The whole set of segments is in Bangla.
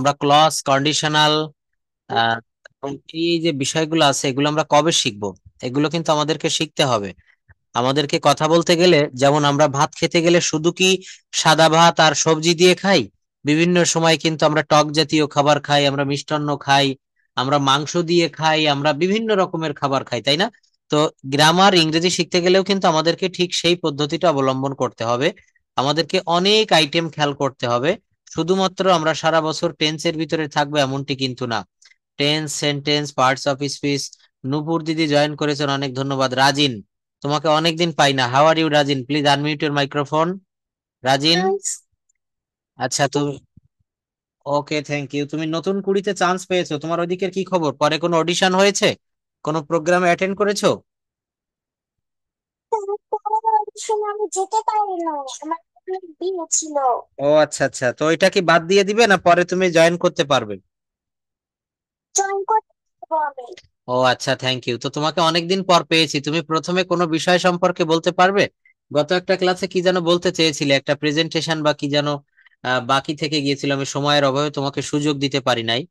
আমরা ক্লজ কন্ডিশনাল এই যে বিষয়গুলো আছে এগুলো আমরা কবে শিখবো? এগুলো কিন্তু আমাদেরকে শিখতে হবে। আমাদেরকে কথা বলতে গেলে, যেমন আমরা ভাত খেতে গেলে শুধু কি সাদা ভাত আর সবজি দিয়ে খাই? বিভিন্ন সময় কিন্তু আমরা টক জাতীয় খাবার খাই, আমরা মিষ্টান্ন খাই, আমরা মাংস দিয়ে খাই, আমরা বিভিন্ন রকমের খাবার খাই, তাই না? তো গ্রামার ইংরেজি শিখতে গেলেও কিন্তু আমাদেরকে ঠিক সেই পদ্ধতিটা অবলম্বন করতে হবে। আমাদেরকে অনেক আইটেম খেয়াল করতে হবে। শুধুমাত্র আমরা সারা বছর টেন্সের ভিতরে থাকবো এমনটি কিন্তু না। Tense, sentence, parts of speech. Nupur দিদি জয়েন করেছেন, অনেক ধন্যবাদ। রাজিন, তোমাকে অনেকদিন পাই না। How are you Rajin? Please unmute your microphone. Rajin. আচ্ছা তুমি, ওকে, থ্যাংক ইউ। তুমি নতুন কুড়িতে চান্স পেয়েছো, তোমার ওইদিকের কি খবর? পরে কোনো অডিশন হয়েছে? কোনো প্রোগ্রামে অ্যাটেন্ড করেছো? আমি যেতে পারি না, আমার অনেক বিয়ে ছিল। ও আচ্ছা আচ্ছা, তো এটা কি বাদ দিয়ে দিবে না পরে তুমি জয়েন করতে পারবে? জয়েন করতে পারবো আমি। ও আচ্ছা, থ্যাংক ইউ। তো তোমাকে অনেকদিন পর পেয়েছি, তুমি প্রথমে কোনো বিষয় সম্পর্কে বলতে পারবে? গত একটা ক্লাসে কি যেন বলতে চেয়েছিলে, একটা প্রেজেন্টেশন বা কি যেন বাকি থেকে গিয়েছিল, আমি সময়ের অভাবে তোমাকে সুযোগ দিতে পারি নাই।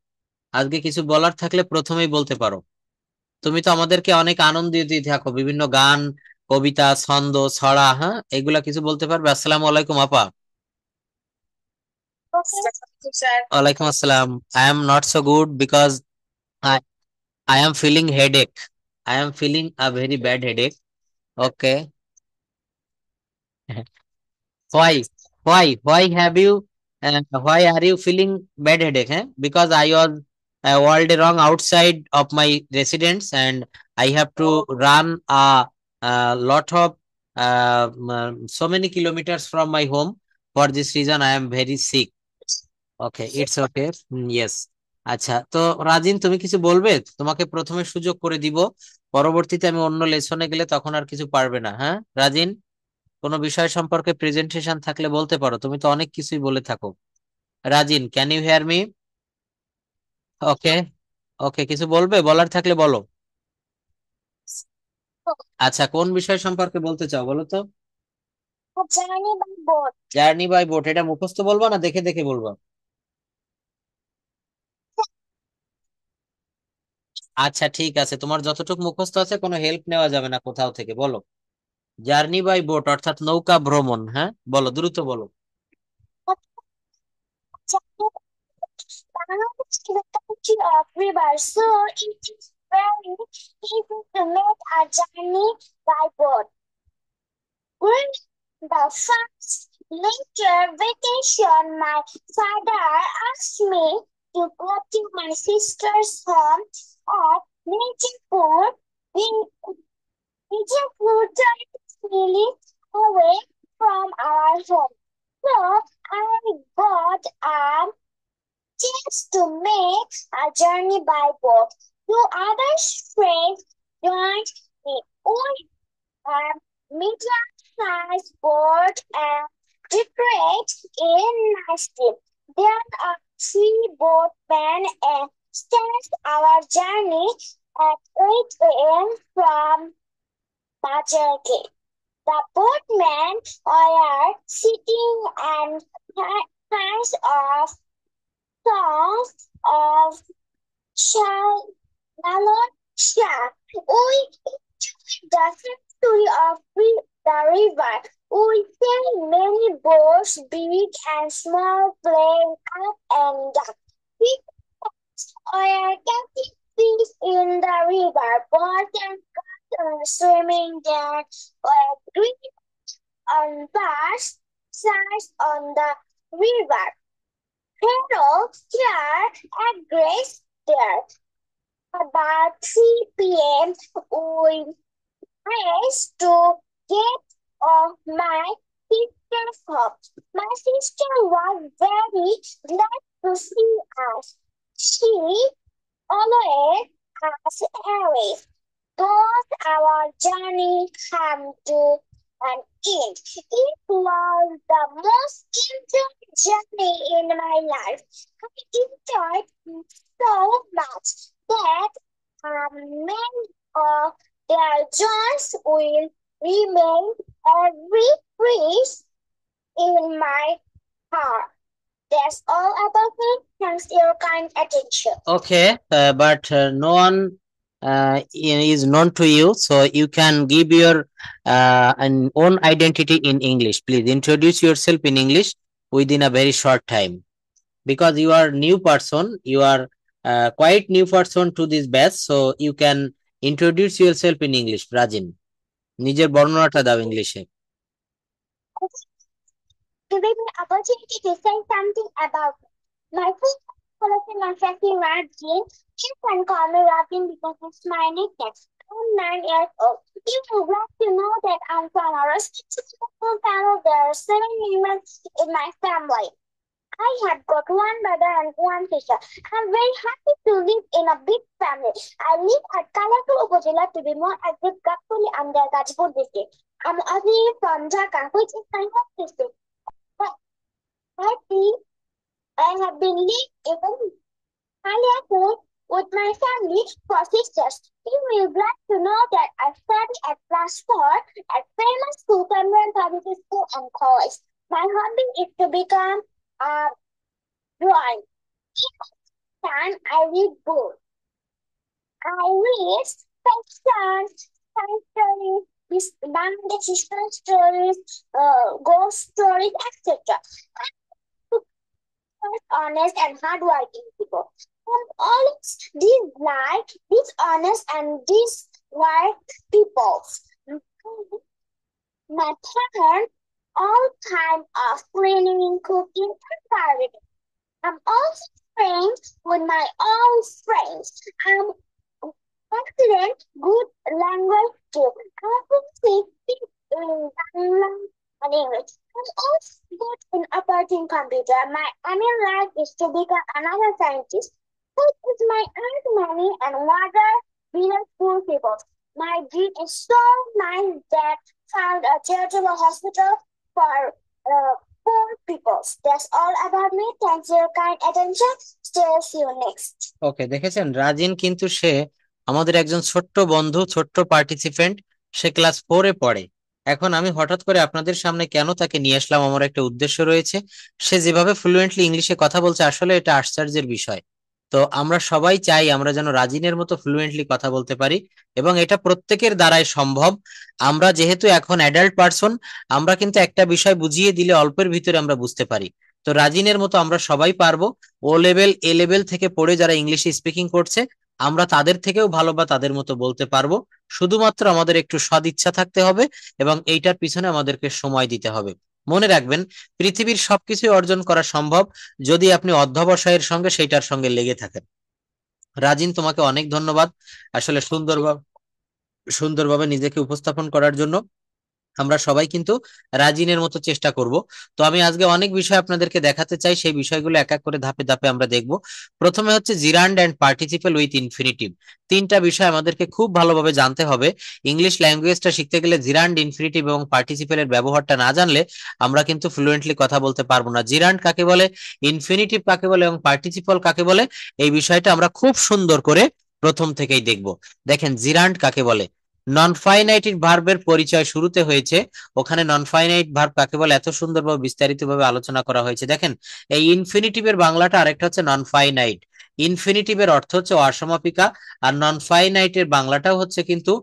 আজকে কিছু বলার থাকলে প্রথমেই বলতে পারো। তুমি তো আমাদেরকে অনেক আনন্দ দিয়ে থাকো, বিভিন্ন গান, কবিতা, ছন্দ, ছড়া, হ্যাঁ, এগুলা কিছু বলতে পারবে? আসসালামু আলাইকুম আপা। Okay sir. ওয়ালাইকুম আসসালাম। I am not so good because I I am feeling headache. I am feeling a very bad headache. Okay. Why? Why have you? Why are you feeling bad headache? Because I was world wrong outside of my residence, and I have to run a lot of so many kilometers from my home. For this reason, I am very sick. Okay, it's okay. Yes. আচ্ছা, তো রাজিন তুমি কিছু বলবে? তোমাকে প্রথমে সুযোগ করে দিব, পরবর্তীতে আমি অন্য লেসনে গেলে তখন আর কিছু পারবে না। হ্যাঁ রাজিন, কোনো বিষয় সম্পর্কে প্রেজেন্টেশন থাকলে বলতে পারো, তুমি তো অনেক কিছুই বলে থাকো। Rajin, can you hear me? Okay. Okay, কিছু বলবে? বলার থাকলে বলো। আচ্ছা, কোন বিষয় সম্পর্কে বলতে চাও বলো তো? Journey by boat. Journey by boat, এটা মুখস্থ বলবা না দেখে দেখে বলবা? আচ্ছা ঠিক আছে, তোমার যতটুকু মুখস্থ আছে কোনো হেল্প নেওয়া যাবে না কোথাও থেকে, বলো। জার্নি বাই বোট অর্থাৎ নৌকা ভ্রমণ, হ্যাঁ বলো, দ্রুত বলো। Bangladesh is a country of rivers, so it is very easy to make a journey by boat. During the first winter vacation, my father asked me to go to my sister's home at Nijapur. Nijapur is really away from our home. So I got a chance to make a journey by boat. Two other friends joined me. We are medium-sized boat and decorate in nicely. There are three boatmen and starts our journey at 8 a.m. from Bajar Gate. The boatmen are sitting and kinds of songs of Shalom Shah. We enjoy the history of the river. We see many boats, big and small, playing up and down. People are catching fish in the river. Boats and cats swimming there. Green on bars, sides on the river. Hello, here at Grace there. About 3 p.m., we raced to get off my sister's home. My sister was very glad to see us. She always asked Harry, does our journey come to an end? It was the most enjoying journey in my life. I enjoyed so much that many of their joys will remain every breeze in my heart. That's all about me. Thanks for your kind attention. Okay, but no one is known to you, so you can give your an own identity in English. Please introduce yourself in English within a very short time, because you are new person. You are quite new person to this batch, so you can introduce yourself in English. Rajin, নিজের বর্ণনাটা দাও ইংলিশে। Give me an opportunity to say something about me. My first collection of Jackie Rajin. You can call me Rajin because it's my nickname. I'm 9 years old. You would like to know that I'm from a respectable family. There are 7 members in my family. I have got one brother and one sister. I'm very happy to live in a big family. I live at Kalapur Upazila, to be more exact, Gapuli under Gajpur district. I'm originally from Dhaka, which is my home district. But I have been living in Kalapur with my family for 6 years. You will glad to know that I studied at class 4 at famous school, Cameron Public School and College. My hobby is to become a drawing. Time I read books. I read fiction, science stories, Bangladesh history stories, ghost stories, etc. Honest and hardworking people. Always dislike dishonest and diswork people. My parents all time of cleaning, cooking, and gardening. I'm also friends with my old friends. I'm excellent, good language too. I can speak Bangla and English. I'm also good in operating computer. My aim life is to become another scientist. Food is my earned money and water being poor people. My dream is so nice that found a charitable hospital for poor people. That's all about me. Thanks for your kind attention. Still see you next. ওকে, দেখেছেন রাজিন কিন্তু সে আমাদের একজন ছোট্ট বন্ধু, ছোট্ট পার্টিসিপেন্ট। সে ক্লাস 4-এ পড়ে। এখন আমি হঠাৎ করে আপনাদের সামনে কেন তাকে নিয়ে আসলাম, আমার একটা উদ্দেশ্য রয়েছে। সে যেভাবে ফ্লুয়েন্টলি ইংলিশে কথা বলছে, আসলে এটা আশ্চর্যের বিষয়। তো আমরা সবাই চাই আমরা যেন রাজিনের মতো ফ্লুয়েন্টলি কথা বলতে পারি, এবং এটা প্রত্যেকের দ্বারাই সম্ভব। আমরা যেহেতু এখন অ্যাডাল্ট পারসন, আমরা কিন্তু একটা বিষয় বুঝিয়ে দিলে অল্পের ভিতরে আমরা বুঝতে পারি। তো রাজিনের মতো আমরা সবাই পারবো। ও লেভেল, এ লেভেল থেকে পড়ে যারা ইংলিশে স্পিকিং করছে, আমরা তাদের থেকেও ভালো বা তাদের মতো বলতে পারবো। শুধুমাত্র আমাদের একটু সদিচ্ছা থাকতে হবে, এবং এইটার পিছনে আমাদেরকে সময় দিতে হবে। মনে রাখবেন, পৃথিবীর সবকিছুই অর্জন করা সম্ভব যদি আপনি অধ্যবসায়ের সঙ্গে সেইটার সঙ্গে লেগে থাকেন। রাজিন, তোমাকে অনেক ধন্যবাদ আসলে সুন্দরভাবে নিজেকে উপস্থাপন করার জন্য। আমরা সবাই কিন্তু রাজিনের মতো চেষ্টা করব। তো আমি আজকে অনেক বিষয় আপনাদেরকে দেখাতে চাই, সেই বিষয়গুলো এক এক করে ধাপে ধাপে আমরা দেখব। প্রথমে হচ্ছে জিরান্ড অ্যান্ড পার্টিসিপেল উইথ ইনফিনিটিভ। তিনটা বিষয় আমাদেরকে খুব ভালোভাবে জানতে হবে। ইংলিশ ল্যাঙ্গুয়েজটা শিখতে গেলে জিরান্ড, ইনফিনিটিভ এবং পার্টিসিপেলের ব্যবহারটা না জানলে আমরা কিন্তু ফ্লুয়েন্টলি কথা বলতে পারবো না। জিরান্ড কাকে বলে, ইনফিনিটিভ কাকে বলে এবং পার্টিসিপল কাকে বলে, এই বিষয়টা আমরা খুব সুন্দর করে প্রথম থেকেই দেখব। দেখেন, জিরান্ড কাকে বলে। নন ফাইনাইট ভার্বের পরিচয় শুরুতে হয়েছে, ওখানে নন ফাইনাইট ভার্ব কাকে বলে এত সুন্দরভাবে বিস্তারিতভাবে আলোচনা করা হয়েছে। দেখেন, এই ইনফিনিটিভের বাংলাটা আরেকটা হচ্ছে নন ফাইনাইট। ইনফিনিটিভের অর্থ হচ্ছে অসমাপিকা, আর নন ফাইনাইটের বাংলাটাও হচ্ছে কিন্তু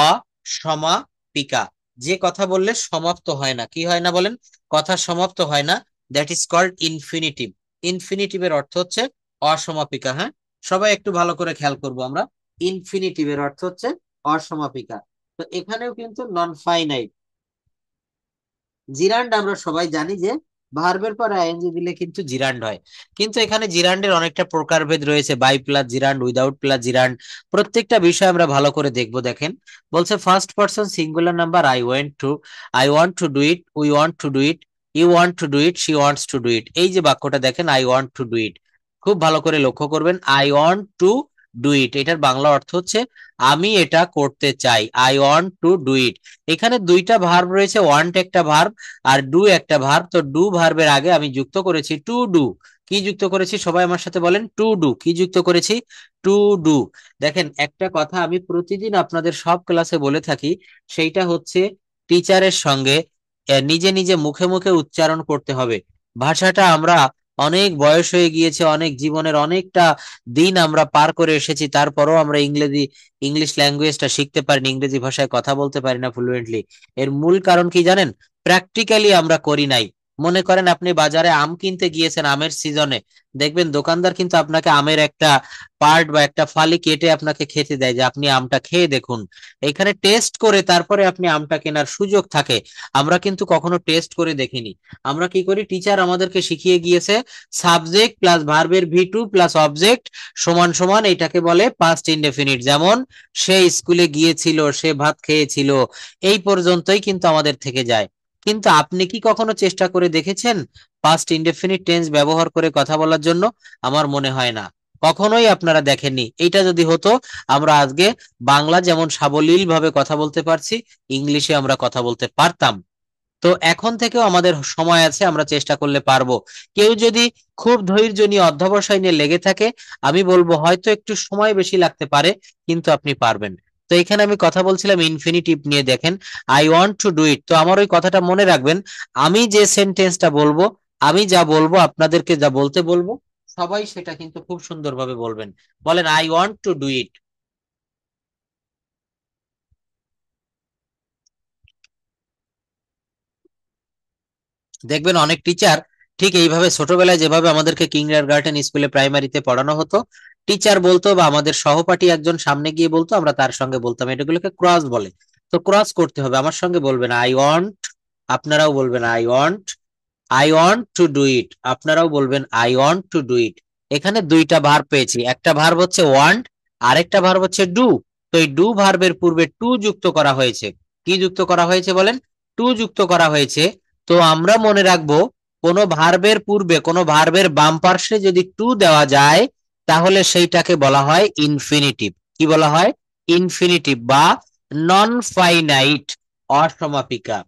অসমাপিকা। যে কথা বললে সমাপ্ত হয় না, কি হয় না বলেন, কথা সমাপ্ত হয় না, দ্যাট ইজ কল্ড ইনফিনিটিভ। ইনফিনিটিভের অর্থ হচ্ছে অসমাপিকা। হ্যাঁ, সবাই একটু ভালো করে খেয়াল করবো আমরা। ইনফিনিটিভের অর্থ হচ্ছে অসমাপিকা। তো এখানেও কিন্তু নন ফাইনাইট। জিরান্ড আমরা সবাই জানি যে ভার্বের পর আইএনজি দিলে কিন্তু জিরান্ড হয়, কিন্তু এখানে জিরান্ডের অনেকটা প্রকারভেদ রয়েছে, by plus gerund, without plus gerund. প্রত্যেকটা বিষয় আমরা ভালো করে দেখবো। দেখেন, বলছে first person singular number I want to do it, we want to do it, you want to do it, she wants to do it. এই যে বাক্যটা দেখেন, I want to do it, খুব ভালো করে লক্ষ্য করবেন। I want to do it, এটার বাংলা অর্থ হচ্ছে আমি এটা করতে চাই। আই ওয়ান্ট টু ডু ইট। এখানে দুইটা ভার্ব রয়েছে, ওয়ান্ট একটা ভার্ব আর ডু একটা ভার্ব। তো ডু ভার্বের আগে আমি যুক্ত করেছি টু ডু। কি যুক্ত করেছি, সবাই আমার সাথে বলেন, টু ডু। কি যুক্ত করেছি, টু ডু। দেখেন, একটা কথা আমি প্রতিদিন আপনাদের সব ক্লাসে বলে থাকি, সেইটা হচ্ছে টিচারের সঙ্গে নিজে নিজে মুখে মুখে উচ্চারণ করতে হবে। ভাষাটা আমরা অনেক বয়স হয়ে গিয়েছে, অনেক জীবনের অনেকটা দিন আমরা পার করে এসেছি, তারপরেও আমরা ইংলিশ ল্যাঙ্গুয়েজটা শিখতে পারিনি, ইংরেজি ভাষায় কথা বলতে পারি না ফ্লুয়েন্টলি। এর মূল কারণ কি জানেন? প্র্যাকটিক্যালি আমরা করি নাই। মনে করেন আপনি বাজারে আম কিনতে গিয়েছেন আমের সিজনে, দেখবেন দোকানদার কিন্তু আপনাকে আমের একটা পার্ট বা একটা ফালি কেটে আপনাকে খেতে দেয় যে আপনি আমটা খেয়ে দেখুন। এখানে টেস্ট করে তারপরে আপনি আমটা কেনার সুযোগ থাকে। আমরা কিন্তু কখনো টেস্ট করে দেখিনি। আমরা কি করি, টিচার আমাদেরকে শিখিয়ে গিয়েছে সাবজেক্ট প্লাস ভার্বের ভি টু প্লাস অবজেক্ট সমান সমান এটাকে বলে পাস্ট ইনডেফিনিট। যেমন সে স্কুলে গিয়েছিল, সে ভাত খেয়েছিল, এই পর্যন্তই কিন্তু আমাদের থেকে যায়। কিন্তু আপনি কি কখনো চেষ্টা করে দেখেছেন পাস্ট ইনডেফিনিট টেন্স ব্যবহার করে কথা বলার জন্য? আমার মনে হয় না কখনোই আপনারা দেখেননি। এইটা যদি হতো, আমরা আজকে বাংলা যেমন সাবলীল ভাবে কথা বলতে পারছি, ইংলিশে আমরা কথা বলতে পারতাম। তো এখন থেকেও আমাদের সময় আছে, আমরা চেষ্টা করলে পারবো। কেউ যদি খুব ধৈর্য নিয়ে অধ্যবসায় নিয়ে লেগে থাকে, আমি বলবো হয়তো একটু সময় বেশি লাগতে পারে, কিন্তু আপনি পারবেন। তো এখানে আমি কথা বলছিলাম ইনফিনিটিভ নিয়ে, দেখেন আই ওয়ান্ট টু ডু ইট। তো আমার ওই কথাটা মনে রাখবেন, আমি যে সেন্টেন্সটা বলবো, আমি যা বলবো, আপনাদেরকে যা বলতে বলবো, সবাই সেটা কিন্তু খুব সুন্দরভাবে বলবেন। বলেন আই ওয়ান্ট টু ডু ইট। দেখবেন অনেক টিচার ঠিক এইভাবে ছোটবেলায় যেভাবে আমাদেরকে কিন্ডার গার্ডেন স্কুলে প্রাইমারিতে পড়ানো হতো, টিচার বলতো বা আমাদের সহপাঠী একজন সামনে গিয়ে বলতো, আমরা তার সঙ্গে বলতাম, এটাগুলোকে ক্রস বলে। তো ক্রস করতে হবে, আমার সঙ্গে বলবেন আই ওয়ান্ট, আপনারাও বলবেন I want. I want to do ইট, আপনারাও বলবেন আই ওয়ান্ট টু ডু ইট। এখানে দুইটা ভার্ব পেয়েছি, একটা ভার্ব হচ্ছে ওয়ান্ট, আরেকটা ভার্ব হচ্ছে ডু। তো এই ডু ভার্বের পূর্বে টু যুক্ত করা হয়েছে। কি যুক্ত করা হয়েছে বলেন? টু যুক্ত করা হয়েছে। তো আমরা মনে রাখবো, কোনো ভার্বের পূর্বে, কোনো ভার্বের বাম পার্শ্বে যদি টু দেওয়া যায়, তাহলে সেইটাকে বলা হয় ইনফিনিটিভ। কি বলা হয়? ইনফিনিটিভ বা নন ফাইনাইট, অসমাপিকা।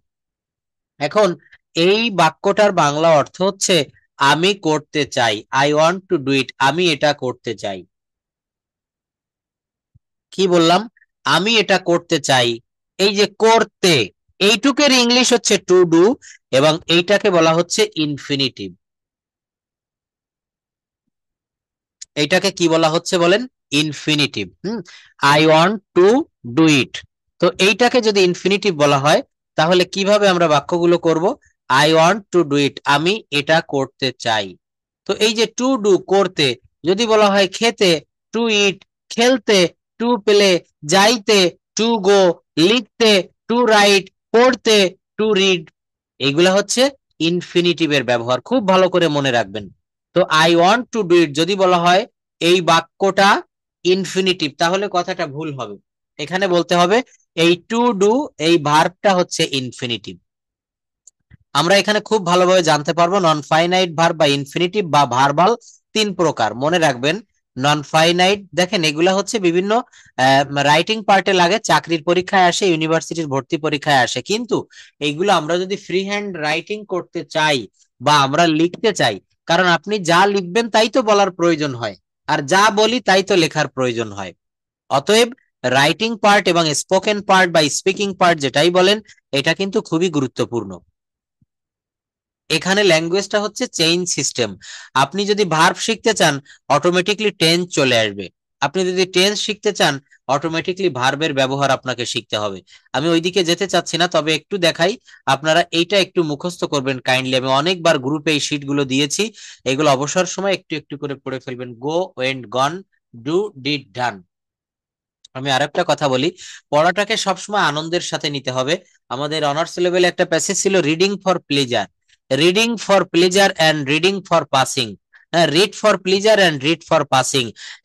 এখন এই বাক্যটার বাংলা অর্থ হচ্ছে আমি করতে চাই, আই ওয়ান্ট টু ডু ইট, আমি এটা করতে চাই। কি বললাম? আমি এটা করতে চাই। এই যে করতে, এইটুকের ইংলিশ হচ্ছে টু ডু, এবং এইটাকে বলা হচ্ছে ইনফিনিটিভ। এইটাকে কি বলা হচ্ছে বলেন? Infinitive. I want to do ইট। তো এইটাকে যদি ইনফিনিটিভ বলা হয়, তাহলে কিভাবে আমরা বাক্যগুলো করব? আই ওয়ান্ট টু ডু ইট, আমি এটা করতে চাই। তো এই যে টু ডু করতে, যদি বলা হয় খেতে, টু ইট, খেলতে, টু প্লে, যাইতে, টু গো, লিখতে, টু রাইট, পড়তে, টু রিড, এইগুলা হচ্ছে ইনফিনিটিভের ব্যবহার, খুব ভালো করে মনে রাখবেন। তো আই ওয়ান্ট টু ডু ইট যদি বলা হয় এই বাক্যটা ইনফিনিটিভ, তাহলে কথাটা ভুল হবে। এখানে বলতে হবে এই টু ডু, এই ভার্বটা হচ্ছে ইনফিনিটিভ। আমরা এখানে খুব ভালোভাবে জানতে পারবো নন ফাইনাইট ভার্ব বা ইনফিনিটিভ বা ভার্বাল তিন প্রকার, মনে রাখবেন। নন ফাইনাইট, দেখেন এগুলা হচ্ছে বিভিন্ন রাইটিং পার্টে লাগে, চাকরির পরীক্ষায় আসে, ইউনিভার্সিটির ভর্তি পরীক্ষায় আসে, কিন্তু এইগুলো আমরা যদি ফ্রি হ্যান্ড রাইটিং করতে চাই বা আমরা লিখতে চাই, কারণ আপনি যা লিখবেন তাই তো বলার প্রয়োজন হয়, আর যা বলি তাই তো লেখার প্রয়োজন হয়। অতএব রাইটিং পার্ট এবং স্পোকেন পার্ট বা স্পিকিং পার্ট যেটাই বলেন, এটা কিন্তু খুবই গুরুত্বপূর্ণ। এখানে ল্যাঙ্গুয়েজটা হচ্ছে চেইন সিস্টেম। আপনি যদি ভার্ব শিখতে চান, অটোমেটিকলি টেন্স চলে আসবে। আপনি যদি টেন্স শিখতে চান, অটোমেটিকলি ভার্বের ব্যবহার আপনাকে শিখতে হবে। আমি ওইদিকে যেতে চাচ্ছি না, তবে একটু দেখাই, আপনারা এইটা একটু মুখস্থ করবেন কাইন্ডলি। আমি অনেকবার গ্রুপে এই শিটগুলো দিয়েছি, এগুলো অবসর সময় একটু একটু করে পড়ে ফেলবেন। গো, ওয়েন্ট, গন, ডু, ডিড, ডান। আমি আরেকটা কথা বলি, পড়াটাকে সবসময় আনন্দের সাথে নিতে হবে। আমাদের অনার্স লেভেলে একটা প্যাসেজ ছিল reading for pleasure, reading for pleasure and reading for passing. হ্যাঁ, read for pleasure and read for passing.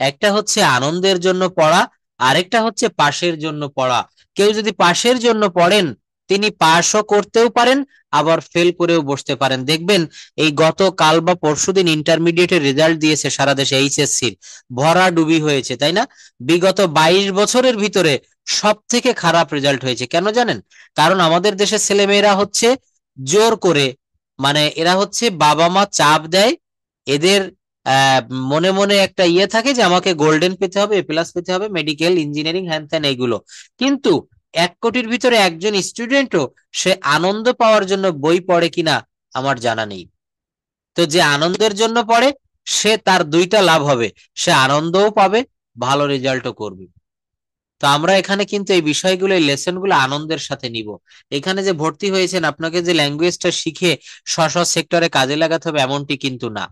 একটা হচ্ছে আনন্দের জন্য পড়া, আরেকটা হচ্ছে পাশের জন্য পড়া। কেউ যদি পাশের জন্য পড়েন, তিনি পাশও করতেও পারেন, আবার ফেল করেও বসতে পারেন। দেখবেন এই গত কাল বা পরশুদিন ইন্টারমিডিয়েটের রেজাল্ট দিয়েছে সারা দেশে, এইচএসসির ভরা ডুবি হয়েছে, তাই না? বিগত 22 বছরের ভিতরে সব থেকে খারাপ রেজাল্ট হয়েছে। কেন জানেন? কারণ আমাদের দেশের ছেলেমেয়েরা হচ্ছে জোর করে, মানে এরা হচ্ছে বাবা মা চাপ দেয়, এদের আহ মনে মনে একটা ইয়ে থাকে যে আমাকে গোল্ডেন পেতে হবে, এ প্লাস পেতে হবে, মেডিকেল, ইঞ্জিনিয়ারিং, হ্যান ত্যান এইগুলো। কিন্তু 1 কোটির ভিতরে একজন স্টুডেন্টও সে আনন্দ পাওয়ার জন্য বই পড়ে কিনা আমার জানা নেই। তো যে আনন্দের জন্য পড়ে সে তার দুইটা লাভ হবে, সে আনন্দও পাবে, ভালো রেজাল্টও করবে। তো আমরা এখানে কিন্তু এই বিষয়গুলো, এই লেসনগুলো আনন্দের সাথে নিব। এখানে যে ভর্তি হয়েছেন আপনাকে যে ল্যাঙ্গুয়েজটা শিখে স্ব সেক্টরে কাজে লাগাতে হবে এমনটি কিন্তু না।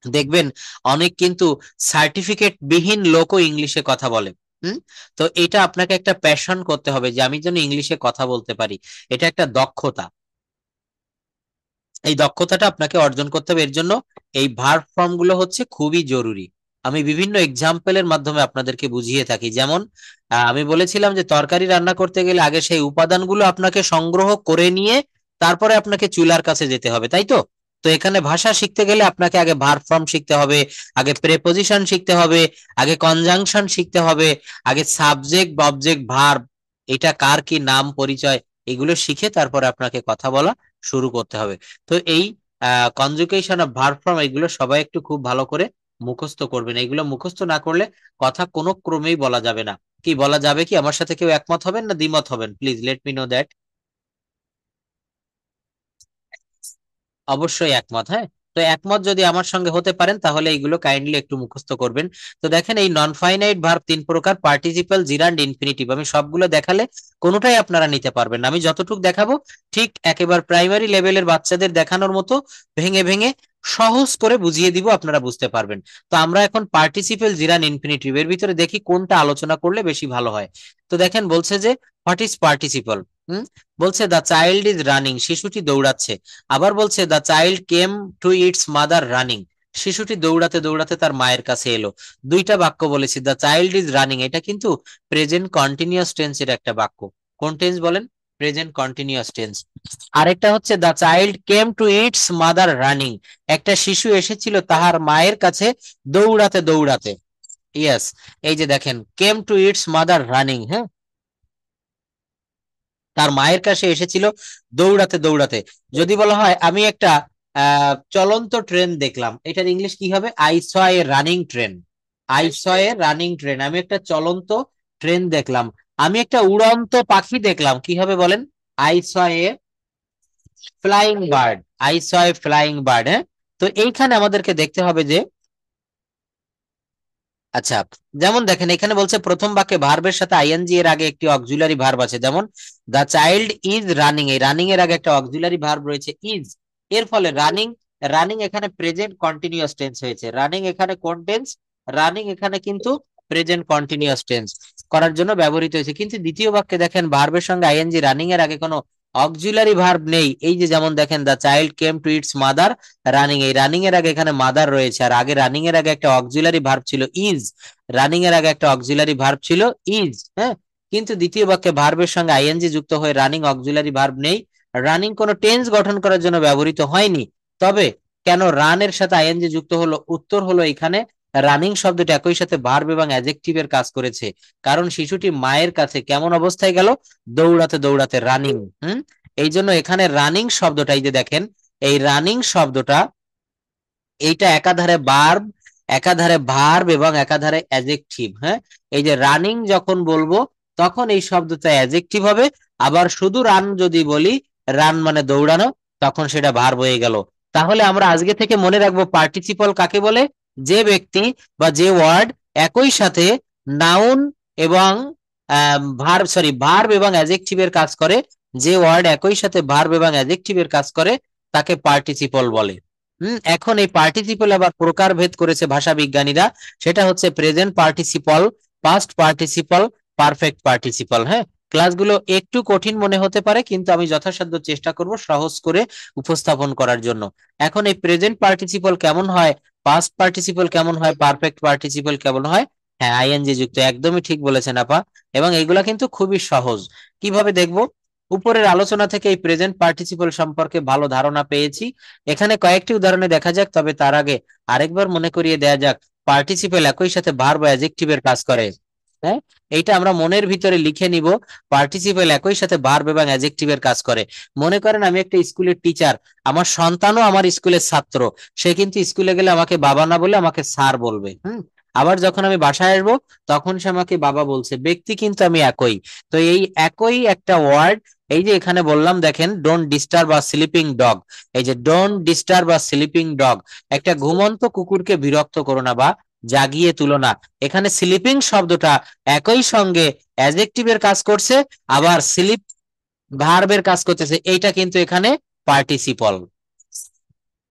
দেখবেন অনেক কিন্তু সার্টিফিকেট বিহীন লোকও ইংলিশে কথা বলে। হুম। তো এটা আপনাকে একটা প্যাশন করতে হবে যে আমি যেন ইংলিশে কথা বলতে পারি, এটা একটা দক্ষতা। এই দক্ষতাটা আপনাকে অর্জন করতে হবে, এর জন্য এই ভার্ব ফর্ম গুলো হচ্ছে খুবই জরুরি। আমি বিভিন্ন এক্সাম্পলের মাধ্যমে আপনাদেরকে বুঝিয়ে থাকি। যেমন আমি বলেছিলাম যে তরকারি রান্না করতে গেলে আগে সেই উপাদানগুলো আপনাকে সংগ্রহ করে নিয়ে তারপরে আপনাকে চুলার কাছে যেতে হবে, তাই তো? তো এখানে ভাষা শিখতে গেলে আপনাকে আগে ভার্ব ফর্ম শিখতে হবে, আগে প্রেপোজিশন শিখতে হবে, আগে কনজাংশন শিখতে হবে, আগে সাবজেক্ট অবজেক্ট ভার্ব, এটা কার কি নাম পরিচয়, এগুলো শিখে তারপরে আপনাকে কথা বলা শুরু করতে হবে। তো এই কনজুগেশন অফ ভার্ব ফর্ম এগুলো সবাই একটু খুব ভালো করে মুখস্থ করবেন। এগুলো মুখস্থ না করলে কথা কোনো ক্রমেই বলা যাবে না। কি বলা যাবে কি? আমার সাথে কেউ একমত হবেন না দ্বিমত হবেন? Please let me know that. অবশ্যই একমত, হ্যাঁ। তো একমত যদি আমার সঙ্গে হতে পারেন তাহলে এইগুলো কাইন্ডলি একটু মুখস্থ করবেন। তো দেখেন এই নন ফাইনাইট ভার্ব তিন প্রকার: পার্টিসিপল, জিরান্ড, ইনফিনিটিভ। আমি সবগুলো দেখালে কোনোটাই আপনারা নিতে পারবেন না। আমি যতটুকু দেখাবো ঠিক একেবারে প্রাইমারি লেভেলের বাচ্চাদের দেখানোর মতো ভেঙে ভেঙে সহজ করে বুঝিয়ে দিব, আপনারা বুঝতে পারবেন। তো আমরা এখন পার্টিসিপল, জিরান্ড, ইনফিনিটিভ এর ভিতরে দেখি কোনটা আলোচনা করলে বেশি ভালো হয়। তো দেখেন বলছে যে হোয়াট ইজ পার্টিসিপল। বলছে দ্য চাইল্ড ইজ রানিং, শিশুটি দৌড়াচ্ছে। আবার বলছে the child came to its mother running, শিশুটি দৌড়াতে দৌড়াতে তার মায়ের কাছে এলো। দুইটা বাক্য বলেছি। দ্য চাইল্ড ইজ রানিং এটা কিন্তু প্রেজেন্ট কন্টিনিউয়াস টেন্সের একটা বাক্য। কোন টেন্স বলেন? Present continuous tense. আরেকটা হচ্ছে the child came to its mother running, একটা শিশু এসেছিল তাহার মায়ের কাছে দৌড়াতে দৌড়াতে। ইয়েস, এই যে দেখেন কেম টু ইটস মাদার রানিং, হ্যাঁ, তার মায়ের কাছে এসেছিল দৌড়াতে দৌড়াতে। যদি বলা হয় আমি একটা চলন্ত ট্রেন দেখলাম, এটার ইংলিশ কি হবে? I saw A running train. I saw A running train, আমি একটা চলন্ত ট্রেন দেখলাম। আমি একটা উড়ন্ত পাখি দেখলাম, কি হবে বলেন? I saw A flying bird. I saw A flying bird, হ্যাঁ। তো এইখানে আমাদেরকে দেখতে হবে যে আচ্ছা, যেমন দেখেন এখানে বলছে প্রথম বাক্যে ভার্বের সাথে আইএনজি এর আগে একটি অক্সিলারি ভার্ব আছে। যেমন দা চাইল্ড ইজ রানিং, এই রানিং এর আগে একটা অক্সিলারি ভার্ব রয়েছে ইজ। এর ফলে রানিং, রানিং এখানে প্রেজেন্ট কন্টিনিউয়াস টেন্স হয়েছে। রানিং এখানে কোন টেন্স? রানিং এখানে কিন্তু প্রেজেন্ট কন্টিনিউয়াস টেন্স করার জন্য ব্যবহৃত হয়েছে। কিন্তু দ্বিতীয় বাক্যে দেখেন ভার্বের সঙ্গে আইএনজি, রানিং এর আগে কোনো অক্সিলারি ভার্ব নেই। এই যে যেমন দেখেন the child came to its mother running, এই রানিং এর আগে এখানে মাদার রয়েছে, আর আগে রানিং এর আগে একটা অক্সিলারি ভার্ব ছিল ইজ। রানিং এর আগে একটা অক্সিলারি ভার্ব ছিল ইজ, হ্যাঁ। কিন্তু দ্বিতীয় বাক্যে ভার্বের সঙ্গে আইএনজি যুক্ত হয়ে রানিং অক্সিলারি ভার্ব নেই। রানিং কোনো টেন্স গঠন করার জন্য ব্যবহৃত হয়নি। তবে কেন রান এর সাথে আইএনজি যুক্ত হলো? উত্তর হলো এখানে রানিং শব্দটা একই সাথে ভার্ব এবং অ্যাডজেক্টিভের কাজ করেছে। কারণ শিশুটি মায়ের কাছে কেমন অবস্থায় গেল? দৌড়াতে দৌড়াতে, রানিং। এই জন্য এখানে রানিং শব্দটা, এই যে দেখেন এই রানিং শব্দটা, এইটা একাধারে ভার্ব, একাধারে ভার্ব এবং একাধারে অ্যাডজেক্টিভ, হ্যাঁ। এই যে রানিং যখন বলবো তখন এই শব্দটা অ্যাডজেক্টিভ হবে। আবার শুধু রান যদি বলি, রান মানে দৌড়ানো, তখন সেটা ভার্ব হয়ে গেল। তাহলে আমরা আজকে থেকে মনে রাখবো পার্টিসিপল কাকে বলে? যে ব্যক্তি বা যে ওয়ার্ড একই সাথে নাউন এবং ভার্ব, সরি, ভার্ব এবং অ্যাডজেক্টিভের কাজ করে, যে ওয়ার্ড একই সাথে ভার্ব এবং অ্যাডজেক্টিভের কাজ করে তাকে পার্টিসিপল বলে। এখন এই পার্টিসিপল আবার প্রকারভেদ করেছে ভাষা বিজ্ঞানীরা। সেটা হচ্ছে present participle, past participle, perfect participle, হ্যাঁ। ক্লাসগুলো একটু কঠিন মনে হতে পারে কিন্তু আমি যথাসাধ্য চেষ্টা করব সহজ করে উপস্থাপন করার জন্য। এখন এই প্রেজেন্ট পার্টিসিপল কেমন হয়, পাস্ট পার্টিসিপল কেমন হয়, পারফেক্ট পার্টিসিপল কেমন হয়? হ্যাঁ, আইএনজি যুক্ত, একদমই ঠিক বলেছেন আপা। এবং এগুলা কিন্তু খুবই সহজ। কিভাবে দেখবো? উপরের আলোচনা থেকে এই প্রেজেন্ট পার্টিসিপল সম্পর্কে ভালো ধারণা পেয়েছি। এখানে কয়েকটি উদাহরণে দেখা যাক, তবে তার আগে আরেকবার মনে করিয়ে দেয়া যাক পার্টিসিপল একই সাথে ভার্ব ও অ্যাডজেক্টিভের কাজ করে, হ্যাঁ। এইটা আমরা মনের ভিতরে লিখে নিব। পার্টিসিপল একই সাথে ভার্ব এবং অ্যাডজেক্টিভের কাজ করে। মনে করেন আমি একটা স্কুলের টিচার, আমার সন্তানও আমার স্কুলের ছাত্র, সে কিন্তু স্কুলে গেলে আমাকে বাবা না বলে আমাকে স্যার বলবে। আবার যখন আমি বাসায় আসবো তখন সে আমাকে বাবা বলছে, ব্যক্তি কিন্তু আমি একই। তো এই একই একটা ওয়ার্ড এই যে এখানে বললাম দেখেন, don't disturb a sleeping dog. এই যে don't disturb a sleeping dog, একটা ঘুমন্ত কুকুরকে বিরক্ত করো না বা জাগিয়ে তুলো না। এখানে স্লিপিং শব্দটা একই সঙ্গে অ্যাডজেক্টিভের কাজ করছে, আবার স্লিপ ভার্বের কাজ করতেছে। এইটা কিন্তু এখানে পার্টিসিপল।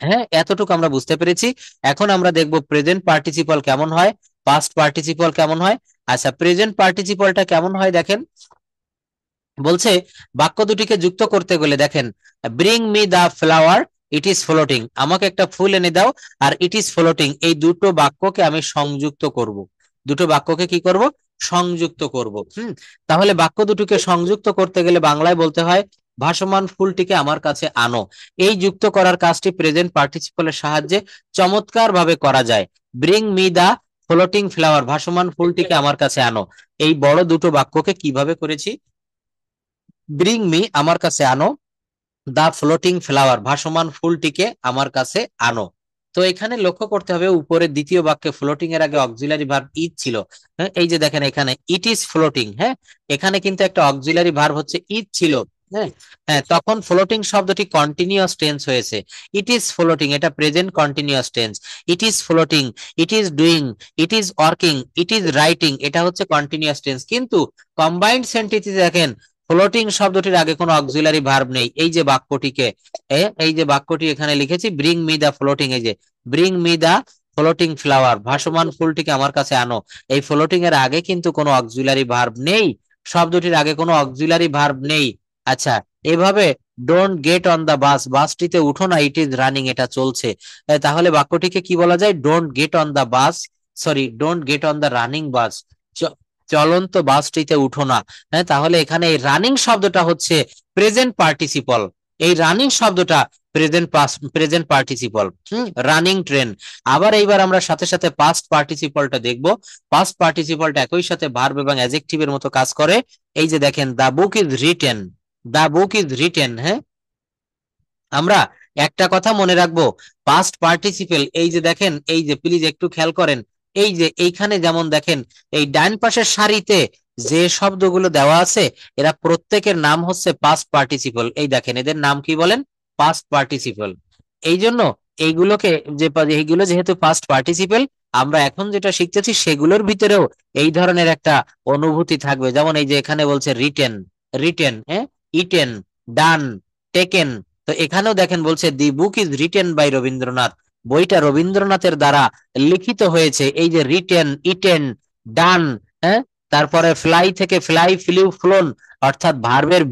হ্যাঁ, এতটুকু আমরা বুঝতে পেরেছি। এখন আমরা দেখব প্রেজেন্ট পার্টিসিপল কেমন হয়, পাস্ট পার্টিসিপল কেমন হয়। আচ্ছা, প্রেজেন্ট পার্টিসিপলটা কেমন হয় দেখেন, বলছে বাক্য দুটিকে যুক্ত করতে গেলে দেখেন, bring me the flower, it is floating, আমাকে একটা ফুল এনে দাও, আর ইট ইজ ফ্লোটিং, এই দুটো বাক্যকে আমি সংযুক্ত করব। দুটো বাক্যকে কি করব, সংযুক্ত করব। তাহলে বাক্য দুটোকে সংযুক্ত করতে গেলে বাংলায় বলতে হয় ভাসমান ফুলটিকে আমার কাছে আনো। এই যুক্ত করার কাজটি প্রেজেন্ট পার্টিসিপলের সাহায্যে চমৎকার ভাবে করা যায়। Bring me the floating flower, ভাসমান ফুলটিকে আমার কাছে আনো, এই বড় দুটো বাক্যকে কিভাবে করেছি, ব্রিং মি আমার কাছে আনো, দা ফ্লোটিং ফ্লাওয়ার ভাসমান ফুলটিকে আমার কাছে আনো। তো এখানে লক্ষ্য করতে হবে উপরের দ্বিতীয় বাক্যে ফ্লোটিং এর আগে অক্সিলারি ভার্ব ইজ ছিল। হ্যাঁ, এই যে দেখেন এখানে ইট ইজ ফ্লোটিং, হ্যাঁ এখানে কিন্তু একটা অক্সিলারি ভার্ব হচ্ছে ইজ ছিল। হ্যাঁ, হ্যাঁ তখন ফ্লোটিং শব্দটি কন্টিনিউয়াস টেন্স হয়েছে। ইট ইজ ফ্লোটিং এটা present continuous tense. It is floating, it is doing, it is working, it is writing, এটা হচ্ছে কন্টিনিউয়াস টেন্স। কিন্তু কম্বাইন্ড সেন্টেন্সে দেখেন ফ্লোটিং শব্দটির আগে কোনো অক্সিলারি ভার্ব নেই। এই যে বাক্যটিকে এই যে বাক্যটি এখানে লিখেছি, ব্রিং মি দা ফ্লোটিং, এই যে bring me the floating flower, ভাসমান ফুলটিকে আমার কাছে আনো, এই ফ্লোটিং এর আগে কিন্তু কোনো অক্সিলারি ভার্ব নেই, শব্দটির আগে কোনো অক্সিলারি ভার্ব নেই। আচ্ছা, এভাবে ডোন্ট গেট অন দা বাস, বাসটিতে উঠো না, ইট ইজ রানিং, এটা চলছে। তাহলে বাক্যটিকে কি বলা যায়, don't get on the bus, sorry don't get on the running bus, চলন্ত বাসটিতে উঠো না। হ্যাঁ, তাহলে এখানে এই রানিং শব্দটা হচ্ছে প্রেজেন্ট পার্টিসিপল। এই রানিং শব্দটা প্রেজেন্ট পার্টিসিপল, রানিং ট্রেন। আবার এইবার আমরা সাথে সাথে পাস্ট পার্টিসিপলটা দেখব। পাস্ট পার্টিসিপলটা একই সাথে ভার্ব এবং অ্যাডজেক্টিভের মতো কাজ করে। এই যে দেখেন, the book is written, the book is written. হ্যাঁ, আমরা একটা কথা মনে রাখবো, পাস্ট পার্টিসিপেল, এই যে দেখেন, এই যে প্লিজ একটু খেয়াল করেন, এই যে এইখানে যেমন দেখেন এই ডান পাশের সারিতে যে শব্দগুলো দেওয়া আছে এরা প্রত্যেকের নাম হচ্ছে পাস্ট পার্টিসিপল। এই দেখেন এদের নাম কি বলেন, পাস্ট পার্টিসিপল। এই জন্য এইগুলোকে যে এইগুলো যেহেতু পাস্ট পার্টিসিপেল, আমরা এখন যেটা শিখতেছি সেগুলোর ভিতরেও এই ধরনের একটা অনুভূতি থাকবে। যেমন এই যে এখানে বলছে রিটেন, রিটেন, হ্যাঁ, ইটেন, ডান, টেকেন। তো এখানেও দেখেন বলছে the book is written by Rabindranath, বইটা রবীন্দ্রনাথের দ্বারা লিখিত হয়েছে। এই যে রিটেন, ইটেন, ডান, হ্যাঁ, তারপরে ফ্লাই থেকে ফ্লাই, ফ্লিউ, ফ্লোন, অর্থাৎ ভার্বের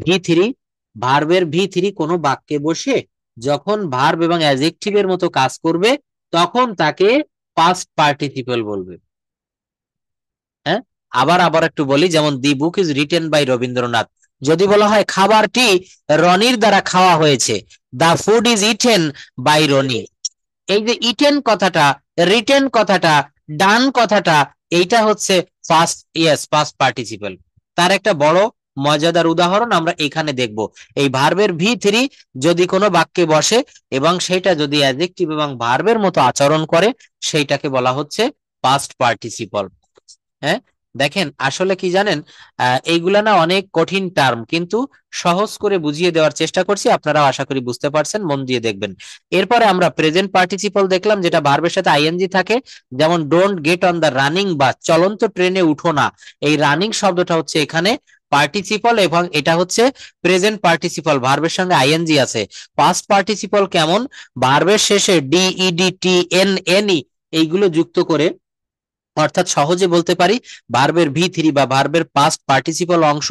ভি থ্রি কোনো বাক্যে বসে যখন ভার্ব এবং অ্যাডজেক্টিভের মতো কাজ করবে তখন তাকে পাস্ট পার্টিসিপল বলবে। হ্যাঁ, আবার আবার একটু বলি, যেমন the book is written by Rabindranath, যদি বলা হয় খাবারটি রনির দ্বারা খাওয়া হয়েছে, the food is eaten by Roni. এই যে ইটেন কথাটা, রিটেন কথাটা, ডান কথাটা, এইটা হচ্ছে পাস্ট পার্টিসিপল। তার একটা বড় মজাদার উদাহরণ আমরা এখানে দেখব। এই ভার্বের ভি থ্রি যদি কোনো বাক্যে বসে এবং সেটা যদি অ্যাডজেক্টিভ এবং ভার্বের মতো আচরণ করে, সেইটাকে বলা হচ্ছে পাস্ট পার্টিসিপল। হ্যাঁ, দেখেন আসলে কি জানেন, এইগুলা না অনেক কঠিন টার্ম, কিন্তু সহজ করে বুঝিয়ে দেওয়ার চেষ্টা করছি, আপনারা আশা করি বুঝতে পারছেন, মন দিয়ে দেখবেন। এরপরে আমরা প্রেজেন্ট পার্টিসিপল দেখলাম যেটা ভার্বের সাথে আইএনজি থাকে, যেমন don't get on the running bus, চলন্ত ট্রেনে উঠো না, এই রানিং শব্দটা হচ্ছে এখানে পার্টিসিপল এবং এটা হচ্ছে প্রেজেন্ট পার্টিসিপল, ভার্বের সঙ্গে আইএনজি আছে। পাস্ট পার্টিসিপল কেমন, ভার্বের শেষে ডিইডি, টি, এন, এনই এইগুলো যুক্ত করে, অর্থাৎ সহজে বলতে পারি ভার্বের ভি থ্রি বা ভার্বের পাস্ট পার্টিসিপল অংশ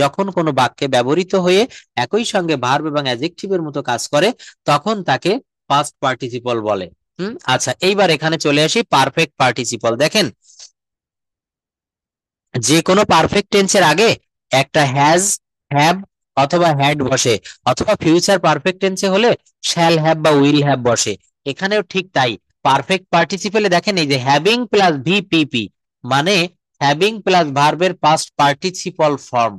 যখন কোনো বাক্যে ব্যবহৃত হয়ে একই সঙ্গে ভার্ব এবং অ্যাডজেক্টিভের মতো কাজ করে তখন তাকে পাস্ট পার্টিসিপল বলে। আচ্ছা, এইবার এখানে চলে আসি পারফেক্ট পার্টিসিপল। দেখেন, যে কোনো পারফেক্ট টেন্সের আগে একটা হ্যাজ, হ্যাভ অথবা হ্যাড বসে, অথবা ফিউচার পারফেক্ট টেন্সে হলে শ্যাল হ্যাভ বা উইল হ্যাভ বসে। এখানেও ঠিক তাই। পারফেক্ট পার্টিসিপেলে দেখেন এই যে হ্যাভিং প্লাস ভিপিপি, মানে হ্যাভিং প্লাস ভার্বের past participle form,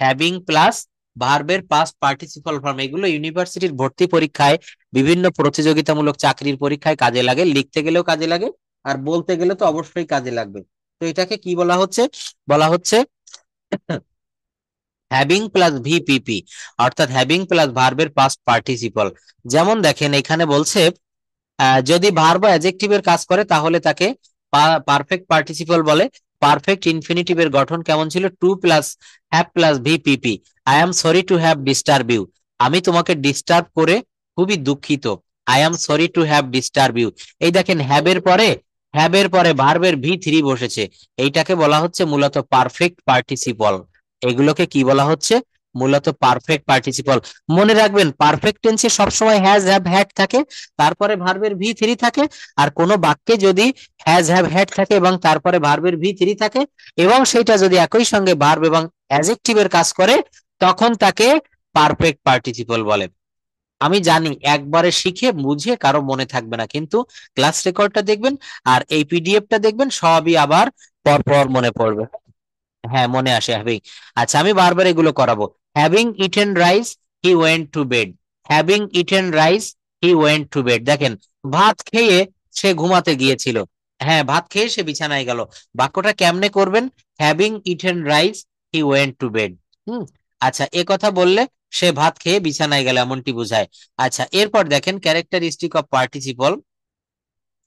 having plus ভার্বের পাস্ট পার্টিসিপল ফর্ম, এগুলো ইউনিভার্সিটির ভর্তি পরীক্ষায়, বিভিন্ন প্রতিযোগিতামূলক চাকরির পরীক্ষায় কাজে লাগে, লিখতে গেলেও কাজে লাগে, আর বলতে গেলে তো অবশ্যই কাজে লাগবে। তো এটাকে কি বলা হচ্ছে, বলা হচ্ছে হ্যাভিং প্লাস ভিপিপি, অর্থাৎ হ্যাভিং প্লাস ভার্বের পাস্ট পার্টিসিপল। যেমন দেখেন এখানে বলছে যদি ভার্ব বা অ্যাডজেক্টিভের কাজ করে তাহলে তাকে পারফেক্ট পার্টিসিপল বলে। পারফেক্ট ইনফিনিটিভের গঠন কেমন ছিল? To plus have plus VPP. I am sorry to have disturb you, আমি তোমাকে ডিস্টার্ব করে খুবই দুঃখিত। I am sorry to have disturb you. এই দেখেন হ্যাবের পরে ভার্বের ভি3 বসেছে, এইটাকে বলা হচ্ছে মূলত পারফেক্ট পার্টিসিপল। এগুলোকে কি বলা হচ্ছে? মূলত পারফেক্ট পার্টিসিপল। মনে রাখবেন পারফেক্ট টেন্সে সবসময় হ্যাজ হ্যাভ হ্যাড থাকে, তারপরে ভার্বের ভি3 থাকে। আর কোন বাক্যে যদি হ্যাজ হ্যাভ হ্যাড থাকে এবং তারপরে ভার্বের ভি3 থাকে এবং সেটা যদি একই সঙ্গে ভার্ব এবং অ্যাডজেক্টিভের কাজ করে, তখন তাকে পারফেক্ট পার্টিসিপল বলে। আমি জানি একবারে শিখে বুঝে কারো মনে থাকবে না, কিন্তু ক্লাস রেকর্ডটা দেখবেন আর এই পিডিএফটা দেখবেন, সবই আবার পরপর মনে পড়বে। হ্যাঁ, মনে আসে হ্যাভিং। আচ্ছা, আমি বারবার এগুলো করাবো। Having eaten rice he went to bed. Having eaten rice he went to bed. দেখেন ভাত খেয়ে সে ঘুমাতে গিয়েছিল। হ্যাঁ, ভাত খেয়ে সে বিছানায় গেল। বাক্যটা কেমনে করবেন? Having eaten rice he went to bed. হুম। আচ্ছা, এ কথা বললে সে ভাত খেয়ে বিছানায় গেল এমনটি বোঝায়। আচ্ছা, এরপর দেখেন ক্যারেক্টারিস্টিক অফ পার্টিসিপল।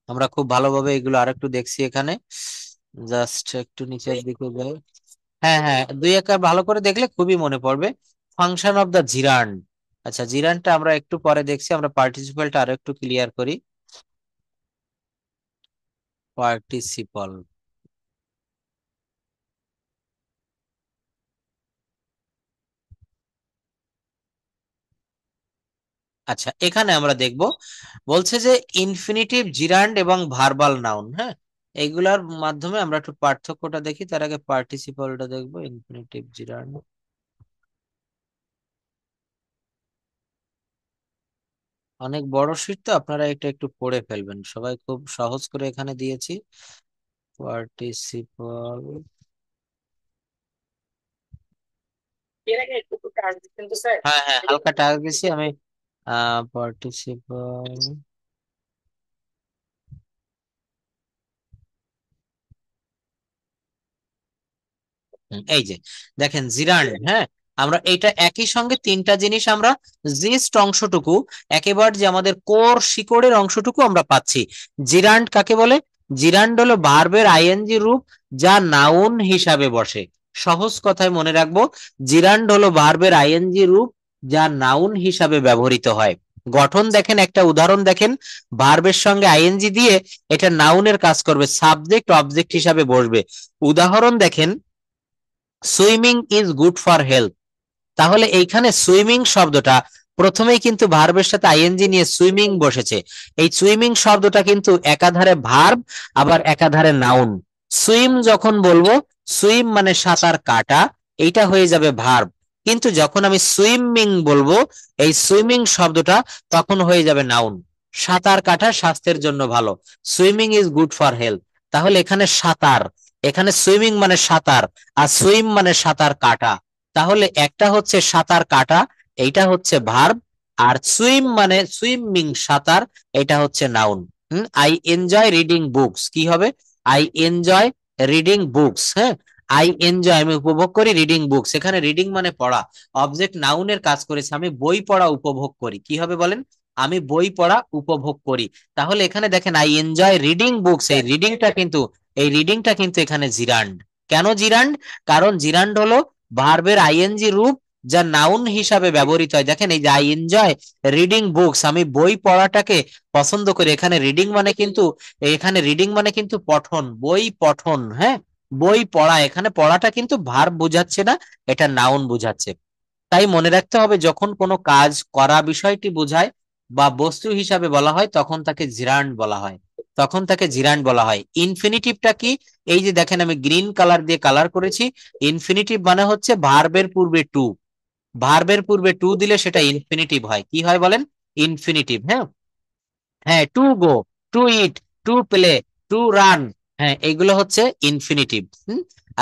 আমরা খুব ভালোভাবে এগুলো আরেকটু দেখছি এখানে। জাস্ট একটু নিচের দিকে যাই। হ্যাঁ হ্যাঁ, দুই একবার ভালো করে দেখলে খুবই মনে পড়বে। Function of the gerund. আচ্ছা, জিরান্ডটা আমরা একটু পরে দেখছি, আমরা পার্টিসিপলটা আরো একটু ক্লিয়ার করি। পার্টিসিপল। আচ্ছা, এখানে আমরা দেখব বলছে যে ইনফিনিটিভ, জিরান্ড এবং ভার্বাল নাউন। হ্যাঁ, এইগুলার মাধ্যমে আমরা একটু পার্থক্যটা দেখি। তার আগে পার্টিসিপলটা দেখবো। ইনফিনিটিভ, জিরান্ড। অনেক বড় শীট তো, আপনারা এটা একটু পড়ে ফেলবেন সবাই, খুব সহজ করে এখানে দিয়েছি। পার্টিসিপল। হ্যাঁ হ্যাঁ, হালকা টাকা দিছি আমি। পার্টিসিপল। এই যে দেখেন জিরান্ড। হ্যাঁ, আমরা এটা একই সঙ্গে তিনটা জিনিস আমরা জিস্ট অংশটুকু, একেবারে যে আমাদের কোর শিকড়ের অংশটুকু আমরা পাচ্ছি। জিরান্ড কাকে বলে? জিরান্ড হলো ভার্বের আইএনজি রূপ যা নাউন হিসাবে বসে। সহজ কথায় মনে রাখবো, জিরান্ড হলো ভার্বের আইএনজি রূপ যা নাউন হিসাবে ব্যবহৃত হয়। গঠন দেখেন, একটা উদাহরণ দেখেন। ভার্বের সঙ্গে আইএনজি দিয়ে এটা নাউনের কাজ করবে, সাবজেক্ট অবজেক্ট হিসাবে বসবে। উদাহরণ দেখেন, swimming is good for health. তাহলে এইখানে সুইমিং শব্দটা প্রথমেই কিন্তু ভার্বের সাথে আইএনজি নিয়ে সুইমিং বসেছে। এই সুইমিং শব্দটা কিন্তু একাধারে ভার্ব আবার একাধারে নাউন। সুইম যখন বলবো, সুইম মানে সাঁতার কাটা, এইটা হয়ে যাবে ভার্ব। কিন্তু যখন আমি সুইমিং বলবো, এই সুইমিং শব্দটা তখন হয়ে যাবে নাউন। সাঁতার কাটা স্বাস্থ্যের জন্য ভালো, swimming is good for health. তাহলে এখানে সাঁতার, এখানে সুইমিং মানে সাঁতার, আর সুইম মানে সাঁতার কাটা। তাহলে একটা হচ্ছে সাঁতার কাটা, এইটা হচ্ছে ভার্ব। আর সুইম মানে সুইমিং সাঁতার, এটা হচ্ছে noun. I enjoy reading books, কি হবে? I enjoy reading books. হ্যাঁ, আই এনজয় আমি উপভোগ করি, রিডিং বুকস এখানে রিডিং মানে পড়া, অবজেক্ট নাউনের কাজ করেছে। আমি বই পড়া উপভোগ করি, কি হবে বলেন? আমি বই পড়া উপভোগ করি। তাহলে এখানে দেখেন আই এনজয় রিডিং বুকস, এই রিডিংটা কিন্তু এখানে জিরান্ড। কেন জিরান্ড? কারণ জিরান্ড হলো ভার্বের আইএনজি রূপ যা নাউন হিসাবে ব্যবহৃত হয়। দেখেন এই যে আই এনজয় রিডিং বুকস, আমি বই পড়াটাকে পছন্দ করি। এখানে রিডিং মানে কিন্তু পঠন, বই পঠন। হ্যাঁ, বই পড়া, এখানে পড়াটা কিন্তু ভার্ব বোঝাচ্ছে না, এটা নাউন বোঝাচ্ছে। তাই মনে রাখতে হবে, যখন কোনো কাজ করা বিষয়টি বোঝায় বা বস্তু হিসাবে বলা হয়, তখন তাকে জিরান্ড বলা হয়। ইনফিনিটিভটা কি? এই যে দেখেন আমি গ্রিন কালার দিয়ে কালার করেছি। ইনফিনিটিভ মানে হচ্ছে ভার্বের পূর্বে টু দিলে সেটা ইনফিনিটিভ হয়। কি হয় বলেন? ইনফিনিটিভ। হ্যাঁ হ্যাঁ, to go, to eat, to play, to run. হ্যাঁ, এগুলো হচ্ছে ইনফিনিটিভ।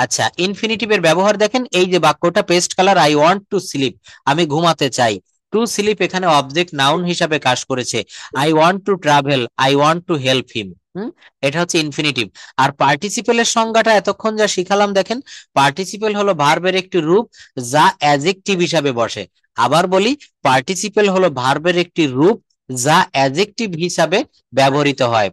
আচ্ছা, ইনফিনিটিভের ব্যবহার দেখেন, এই যে বাক্যটা paste colour, I want to sleep, আমি ঘুমাতে চাই। টু স্লিপ এখানে অবজেক্ট নাউন হিসাবে কাজ করেছে। I want to travel, I want to help him. হুম, এটা হচ্ছে ইনফিনিটিভ। আর পার্টিসিপেলের সংজ্ঞাটা এতক্ষণ যা শিখালাম, দেখেন পার্টিসিপেল হলো ভার্বের একটি রূপ যা অ্যাজেক্টিভ হিসাবে বসে। আবার বলি, পার্টিসিপেল হলো ভার্বের একটি রূপ যা অ্যাজেক্টিভ হিসাবে ব্যবহৃত হয়।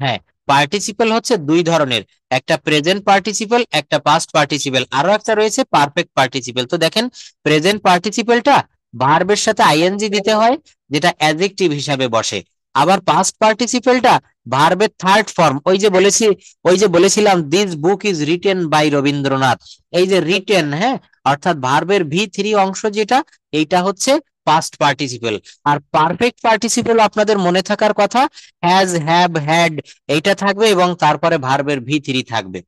হ্যাঁ, পার্টিসিপেল হচ্ছে দুই ধরনের, একটা প্রেজেন্ট পার্টিসিপেল, একটা পাস্ট পার্টিসিপেল, আরো একটা রয়েছে পারফেক্ট পার্টিসিপেল। তো দেখেন প্রেজেন্ট পার্টিসিপেলটা ভার্বের সাথে আইএনজি দিতে হয়, যেটা অ্যাডজেক্টিভ হিসাবে বসে। আবার পাস্ট পার্টিসিপেলটা ভার্বের থার্ড ফর্ম, ওই যে বলেছিলাম this book is written by Rabindranath, এই যে রিটেন, হ্যাঁ, অর্থাৎ ভার্বের V3 অংশ যেটা, এইটা হচ্ছে পাস্ট পার্টিসিপেল। আর পারফেক্ট পার্টিসিপেল আপনাদের মনে থাকার কথা, হ্যাজ, হ্যাভ, হ্যাড, এইটা থাকবে এবং তারপরে ভার্বের V3 থাকবে।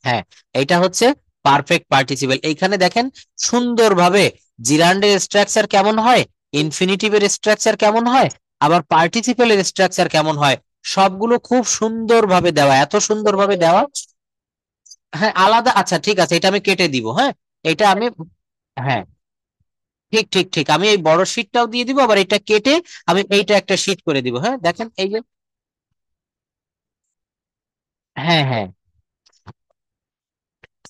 হ্যাঁ, এটা হচ্ছে পারফেক্ট পার্টিসিপেল। এইখানে দেখেন সুন্দরভাবে জিরান্ডের স্ট্রাকচার কেমন হয়, ইনফিনিটিভের স্ট্রাকচার কেমন হয়, আবার পার্টিসিপেলের স্ট্রাকচার কেমন হয়, সবগুলো খুব সুন্দরভাবে দেওয়া, এত সুন্দরভাবে দেওয়া। হ্যাঁ আলাদা, আচ্ছা ঠিক আছে, এটা আমি কেটে দিব। হ্যাঁ, এটা আমি, হ্যাঁ ঠিক ঠিক ঠিক, আমি এই বড় শীটটাও দিয়ে দিব, আবার এটা কেটে আমি এইটা একটা শীট করে দিব। হ্যাঁ দেখেন এই যে, হ্যাঁ হ্যাঁ,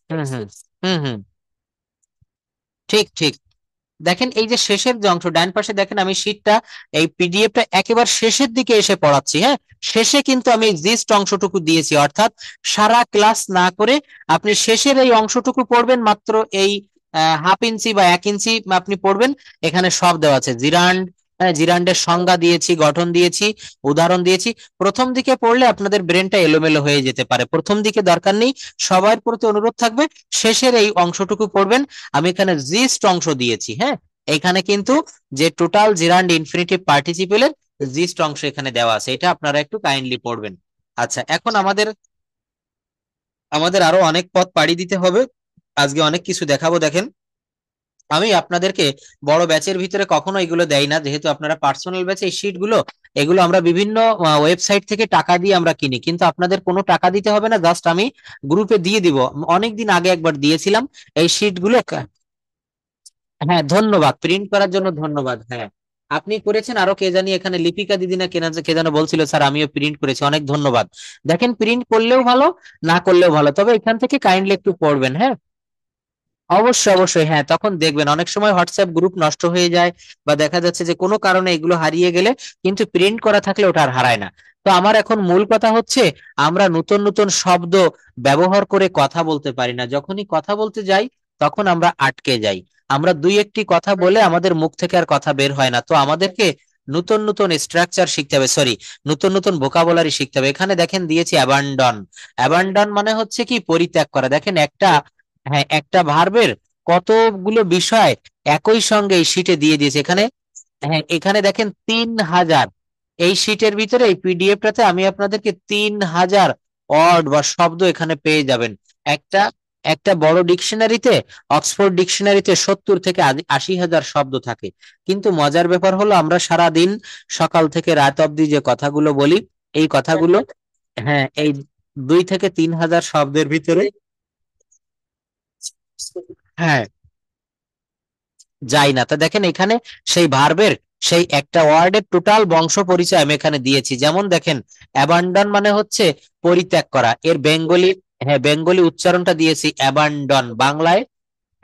হুম হুম, হুম হুম, ঠিক ঠিক। দেখেন এই যে শেষের যে অংশ ডান পাশে, দেখেন আমি শীটটা, এই পিডিএফটা একেবারে শেষের দিকে এসে পড়াচ্ছি। হ্যাঁ, শেষে কিন্তু আমি জিস্ট অংশটুকু দিয়েছি, অর্থাৎ সারা ক্লাস না করে আপনি শেষের এই অংশটুকু পড়বেন, মাত্র এই হাফ ইঞ্চি বা 1 ইঞ্চি আপনি পড়বেন। এখানে সব দেওয়া আছে, জিরান্ড, জিরান্ডের সংজ্ঞা দিয়েছি, গঠন দিয়েছি, উদাহরণ দিয়েছি। প্রথম দিকে পড়লে আপনাদের ব্রেনটা এলোমেলো হয়ে যেতে পারে, প্রথম দিকে দরকার নেই। সবার প্রতি অনুরোধ থাকবে শেষের এই অংশটুকু পড়বেন। আমি এখানে জিস্ট অংশ দিয়েছি। হ্যাঁ, এখানে কিন্তু যে টোটাল জিরান্ড ইনফিনিটিভ পার্টিসিপেলের জিস্ট অংশ এখানে দেওয়া আছে, এটা আপনারা একটু কাইন্ডলি পড়বেন। আচ্ছা, এখন আমাদের আমাদের আরো অনেক পথ পাড়ি দিতে হবে, আজকে অনেক কিছু দেখাবো। দেখেন আমি আপনাদেরকে বড় ব্যাচের ভিতরে কখনো এগুলো দেই না, যেহেতু আপনারা পার্সোনাল ব্যাচ, এই শীট গুলো এগুলো আমরা বিভিন্ন ওয়েবসাইট থেকে টাকা দিয়ে আমরা কিনি, কিন্তু আপনাদের কোনো টাকা দিতে হবে না, জাস্ট আমি গ্রুপে দিয়ে দিব। অনেকদিন আগে একবার দিয়েছিলাম এই শীট গুলো। হ্যাঁ ধন্যবাদ, প্রিন্ট করার জন্য ধন্যবাদ। হ্যাঁ, আপনি করেছেন, আরো কে জানি এখানে লিপিকা দিদি না কেনা কে যেন বলছিল স্যার আমিও প্রিন্ট করেছি, অনেক ধন্যবাদ। দেখেন প্রিন্ট করলেও ভালো, না করলেও ভালো, তবে এখান থেকে কাইন্ডলি একটু পড়বেন। হ্যাঁ, অবশ্যই অবশ্যই, হ্যাঁ তখন দেখবেন অনেক সময় হোয়াটসঅ্যাপ গ্রুপ নষ্ট হয়ে যায়, বা দেখা যাচ্ছে যে কোনো কারণে এগুলো হারিয়ে গেলে, কিন্তু প্রিন্ট করা থাকলে ওটা আর হারায় না। তো আমার এখন মূল কথা হচ্ছে, আমরা নতুন নতুন শব্দ ব্যবহার করে কথা বলতে পারি না, যখনই কথা বলতে যাই তখন আমরা আটকে যাই। আমরা দুই একটি কথা বলে আমাদের মুখ থেকে আর কথা বের হয় না। তো আমাদেরকে নতুন নতুন স্ট্রাকচার শিখতে হবে, সরি, নতুন নতুন ভোকাবুলারি শিখতে হবে। এখানে দেখেন দিয়েছি অ্যাবান্ডন, অ্যাবান্ডন মানে হচ্ছে কি পরিত্যাগ করা। দেখেন একটা, হ্যাঁ একটা ভার্বের কতগুলো বিষয় একই সঙ্গে এই শীটে দিয়ে দিয়েছে এখানে। হ্যাঁ এখানে দেখেন 3000, এই শীটের ভিতরে এই পিডিএফটাতে আমি আপনাদেরকে 3000 ওয়ার্ড বা শব্দ এখানে পেয়ে যাবেন। একটা একটা বড় ডিকশনারিতে, অক্সফোর্ড ডিকশনারিতে 70 থেকে 80 হাজার শব্দ থাকে। কিন্তু মজার ব্যাপার হলো আমরা সারা দিন সকাল থেকে রাত অবধি যে কথাগুলো বলি, এই কথাগুলো, হ্যাঁ এই 2 থেকে 3 হাজার শব্দের ভিতরে, হ্যাঁ যাই না। তো দেখেন এখানে সেই ভার্বের সেই একটা ওয়ার্ডের টোটাল বংশ পরিচয় আমি এখানে দিয়েছি। যেমন দেখেন অ্যাবান্ডন মানে হচ্ছে পরিত্যাগ করা, এর বেঙ্গলি, হ্যাঁ বেঙ্গলি উচ্চারণটা দিয়েছি অ্যাবান্ডন, বাংলায়,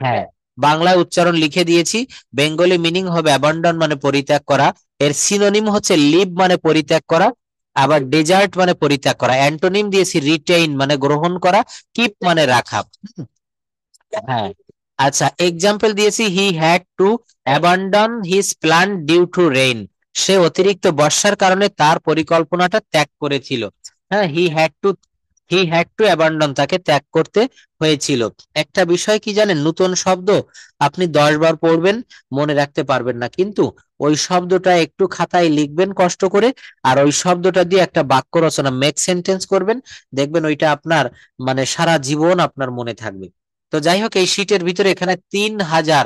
হ্যাঁ বাংলায় উচ্চারণ লিখে দিয়েছি। বেঙ্গলি মিনিং হবে অ্যাবান্ডন মানে পরিত্যাগ করা, এর সিনোনিম হচ্ছে লিভ মানে পরিত্যাগ করা, আবার ডেজার্ট মানে পরিত্যাগ করা। অ্যান্টোনিম দিয়েছি রিটেইন মানে গ্রহণ করা, কিপ মানে রাখা। হ্যাঁ, আচ্ছা এক্সাম্পল দিয়েছি he had to abandon his plan due to rain, সে অতিরিক্ত বর্ষার কারণে তার পরিকল্পনাটা ত্যাগ করেছিল। হ্যাঁ, হি হ্যাড টু অ্যাবান্ডন, তাকে ত্যাগ করতে হয়েছিল। একটা বিষয় কি জানেন, নতুন শব্দ আপনি 10 বার পড়বেন, মনে রাখতে পারবেন না, কিন্তু ওই শব্দটা একটু খাতায় লিখবেন কষ্ট করে, আর ওই শব্দটা দিয়ে একটা বাক্য রচনা মেক সেন্টেন্স করবেন, দেখবেন ওইটা আপনার মানে সারা জীবন আপনার মনে থাকবে। তো যাই হোক, এই শীটের ভিতরে এখানে 3000,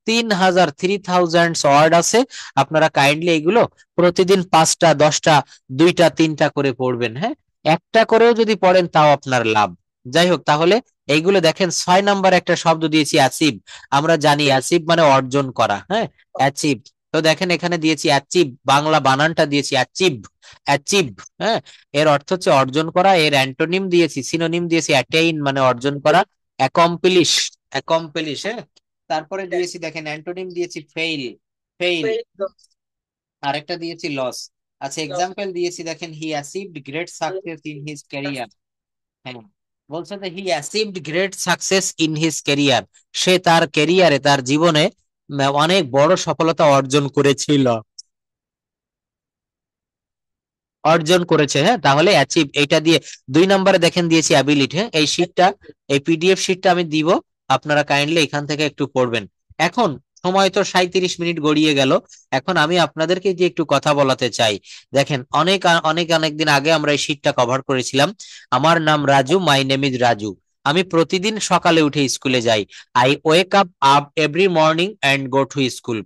3000 ওয়ার্ড আছে। আপনারা কাইন্ডলি এগুলো প্রতিদিন 5টা 10টা 2টা 3টা করে পড়বেন। হ্যাঁ, একটা করেও যদি পড়েন তাও আপনার লাভ। যাই হোক, তাহলে এইগুলো দেখেন 6 নাম্বার একটা শব্দ দিয়েছি অ্যাচিভ। আমরা জানি অ্যাচিভ মানে অর্জন করা। হ্যাঁ, অ্যাচিভ। তো দেখেন এখানে দিয়েছি অ্যাচিভ, বাংলা বানানটা দিয়েছি অ্যাচিভ, অ্যাচিভ। হ্যাঁ, এর অর্থ হচ্ছে অর্জন করা। এর অ্যান্টোনিম দিয়েছি, সিনোনিম দিয়েছি অ্যাটেইন মানে অর্জন করা, অ্যাকমপ্লিশ, অ্যাকমপ্লিশ। হ্যাঁ, তারপরে দিয়েছি দেখেন অ্যান্টোনিম দিয়েছি ফেইল, ফেইল। আরেকটা দিয়েছি লস। আচ্ছা, এক্সাম্পল দিয়েছি দেখেন he achieved great success in his career. হ্যাঁ, বলছে যে he achieved great success in his career, সে তার ক্যারিয়ারে, তার জীবনে অনেক বড় সফলতা অর্জন করেছিল, অর্জন করেছে। হ্যাঁ, তাহলে অ্যাচিভ এইটা দিয়ে। 2 নম্বরে দেখেন দিয়েছি অ্যাবিলিটি। হ্যাঁ, এই শিটটা, এই পিডিএফ শিটটা আমি দিব, আপনারা কাইন্ডলি এখান থেকে একটু পড়বেন। এখন সময় তো 37 মিনিট গড়িয়ে গেল। এখন আমি আপনাদেরকে যে একটু কথা বলাতে চাই, দেখেন অনেক অনেক অনেক দিন আগে আমরা এই শিটটা কভার করেছিলাম। আমার নাম Raju, my name is Raju. আমি প্রতিদিন সকালে উঠে স্কুলে যাই। I wake up up every morning and go to school.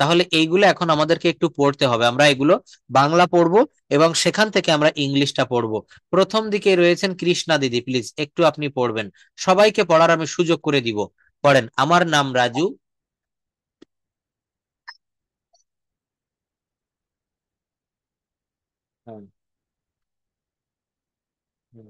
তাহলে এইগুলো এখন আমাদেরকে একটু পড়তে হবে। আমরা এগুলো বাংলা পড়বো এবং সেখান থেকে আমরা ইংলিশটা পড়বো। প্রথম দিকে রয়েছেন কৃষ্ণা দিদি, প্লিজ একটু আপনি পড়বেন, সবাইকে পড়ার আমি সুযোগ করে দিব। পড়েন, আমার নাম রাজু। হুম, হুম।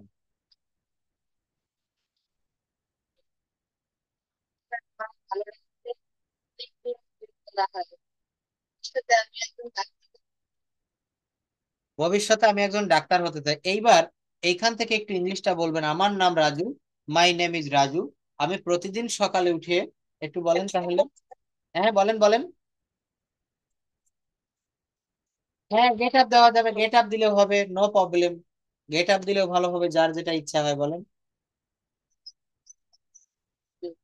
ভবিষ্যতে আমি একজন ডাক্তার হতে চাই। এইবার এইখান থেকে একটু ইংলিশটা বলবেন, আমার নাম Raju, my name is Raju. আমি প্রতিদিন সকালে উঠে, একটু বলেন তাহলে। হ্যাঁ, বলেন বলেন। হ্যাঁ, গেট আপ দেওয়া যাবে, গেট আপ দিলেও হবে, নো প্রবলেম। গেট আপ দিলেও ভালো হবে, যার যেটা ইচ্ছা হয় বলেন।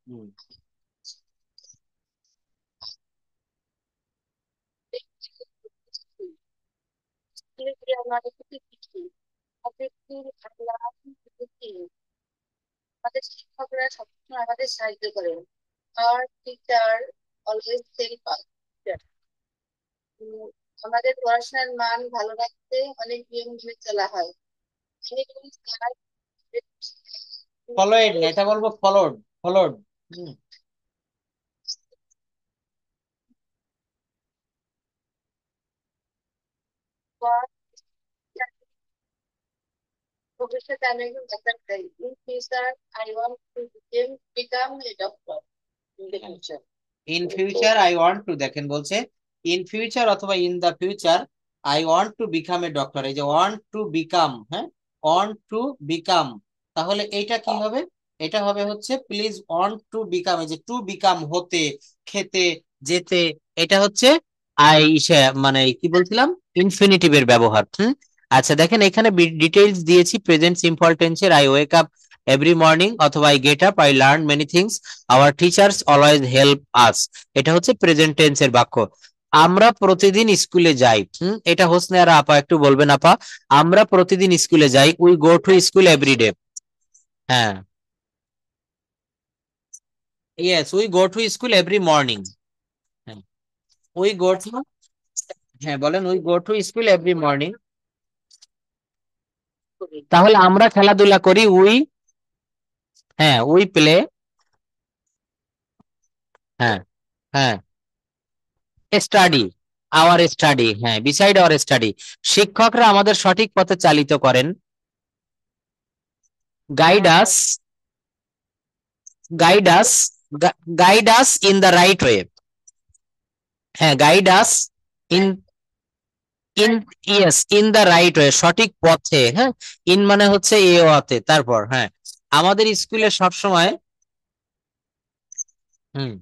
হুম। আমাদের শিক্ষকরা সবসময় আমাদের সাহায্য করেন। আর টিচার অলওয়েজ হেল্প আস। আমাদের পড়াশোনার মান ভালো রাখতে অনেক নিয়ম মেনে চলা হয়। Many rules are ফলোয়েড না, এটা বলবো ফলোড, ফলোড। for ভবিষ্যতে আমি একজন ডাক্তার চাই। In future I want to become a doctor in the future. In future I want to, দেখেন বলছে ইন ফিউচার অথবা in the future I want to become a doctor. এই যে ওয়ান্ট টু বিকাম, হ্যাঁ, ওয়ান্ট টু বিকাম, তাহলে এইটা কি হবে? এটা হবে হচ্ছে প্লিজ ওয়ান্ট টু বিকাম। এই যে টু বিকাম হতে, খেতে, যেতে, এটা হচ্ছে আই, মানে কি বলছিলাম, ইনফিনিটিভের ব্যবহার। আচ্ছা, দেখেন এখানে ডিটেইলস দিয়েছি প্রেজেন্ট সিম্পল টেন্সের। I wake up every morning অথবা I get up, I learn many things, our teachers always help us. এটা হচ্ছে প্রেজেন্ট টেন্সের বাক্য। আমরা প্রতিদিন স্কুলে যাই। এটা হোসনে আর আপা একটু বলবেন আপা। আমরা প্রতিদিন স্কুলে যাই, we go to school every day. হ্যাঁ, yes, we go to school every morning. হ্যাঁ, উই গো টু, হ্যাঁ বলেন, we go to school every morning. তাহলে আমরা খেলাধুলা করি, উই, হ্যাঁ উই প্লে। হ্যাঁ, হ্যাঁ, স্টাডি, আওয়ার স্টাডি, হ্যাঁ বিসাইড আওয়ার স্টাডি। শিক্ষকরা আমাদের সঠিক পথে চালিত করেন। Guide us, guide us, guide us in the right way. হ্যাঁ, guide us in, in, yes, in the right way, সঠিক পথে। হ্যাঁ, ইন মানে হচ্ছে এ ওয়াতে, তারপর হ্যাঁ, আমাদের স্কুলে সব সময়। হুম,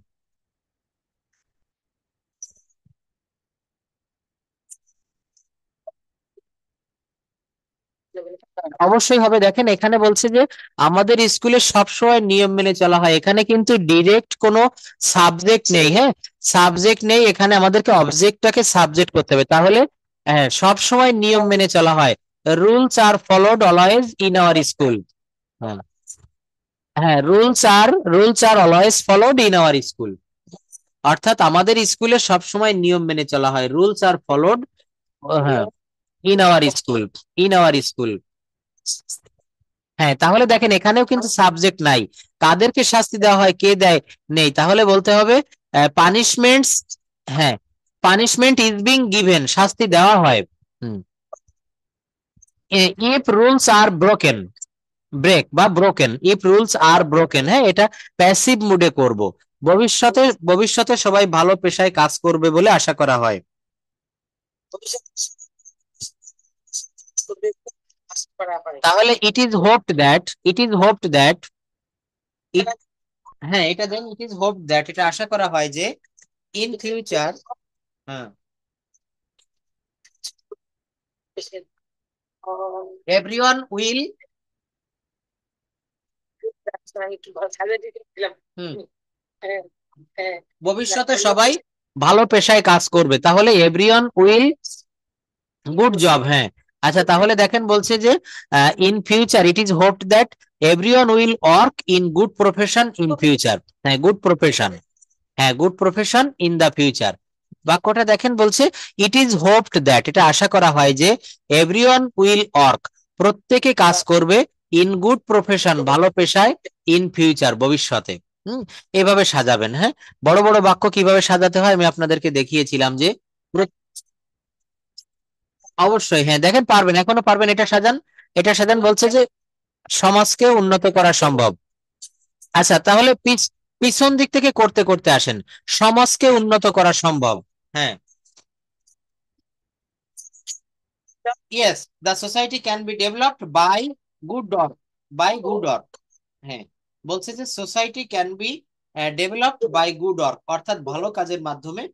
অবশ্যই হবে। দেখেন এখানে বলছে যে আমাদের স্কুলে সবসময় নিয়ম মেনে চলা হয়, এখানে কিন্তু ডিরেক্ট কোনো সাবজেক্ট নেই। হ্যাঁ, সাবজেক্ট নেই এখানে, আমাদেরকে অবজেক্টটাকে সাবজেক্ট করতে হবে। তাহলে হ্যাঁ, সব সময় নিয়ম মেনে চলা হয়। Rules are followed always in our school. হ্যাঁ, হ্যাঁ, rules are always followed in our school. অর্থাৎ আমাদের স্কুলে সব সময় নিয়ম মেনে চলা হয়, রুলস আর ফলোড, হ্যাঁ, in our school, in our school. হ্যাঁ, তাহলে দেখেন এখানেও কিন্তু সাবজেক্ট নাই, কাদেরকে শাস্তি দেওয়া হয়, কে দেয়, নেই। তাহলে বলতে হবে পানিশমেন্টস, হ্যাঁ, পানিশমেন্ট ইজ বিং গিভেন, শাস্তি দেওয়া হয়। হুম, if rules are broken, break বা broken, if rules are broken, হ্যাঁ এটা প্যাসিভ মুডে করব। ভবিষ্যতে, ভবিষ্যতে সবাই ভালো পেশায় কাজ করবে বলে আশা করা হয়। তাহলে ইট is hoped that, it is hoped that, হ্যাঁ এটা দেন, ইট ইজ হোপড দ্যাট, এটা আশা করা হয় যে ইন ফিউচার, হ্যাঁ এভরিওয়ান উইল, ভবিষ্যতে সবাই ভালো পেশায় কাজ করবে, তাহলে এভরিওয়ান উইল গুড জব, হ্যাঁ। আচ্ছা তাহলে দেখেন বলছে যে in future it is hoped that everyone will work in good profession in future, হ্যাঁ গুড প্রফেশন, হ্যাঁ good profession in the future. বাক্যটা দেখেন বলছে ইট ইজ হোপড দ্যাট, এটা আশা করা হয় যে এভরিওয়ান উইল ওয়ার্ক, প্রত্যেকে কাজ করবে, ইন গুড প্রফেশন ভালো পেশায়, ইন ফিউচার ভবিষ্যতে। হুম, এভাবে সাজাবেন, হ্যাঁ। বড় বড় বাক্য কিভাবে সাজাতে হয় আমি আপনাদেরকে দেখিয়েছিলাম যে অবশ্যই, হ্যাঁ দেখেন পারবেন, এখনো পারবেন, এটা সাজান, এটা সাজান। বলছে যে সমাজকে উন্নত করা সম্ভব। আচ্ছা তাহলে পিছন দিক থেকে করতে করতে আসেন, সমাজকে উন্নত করা সম্ভব, হ্যাঁ। Yes, the society can be developed bye good work, bye good work, হ্যাঁ। বলছে যে society can be developed bye good work, অর্থাৎ ভালো কাজের মাধ্যমে,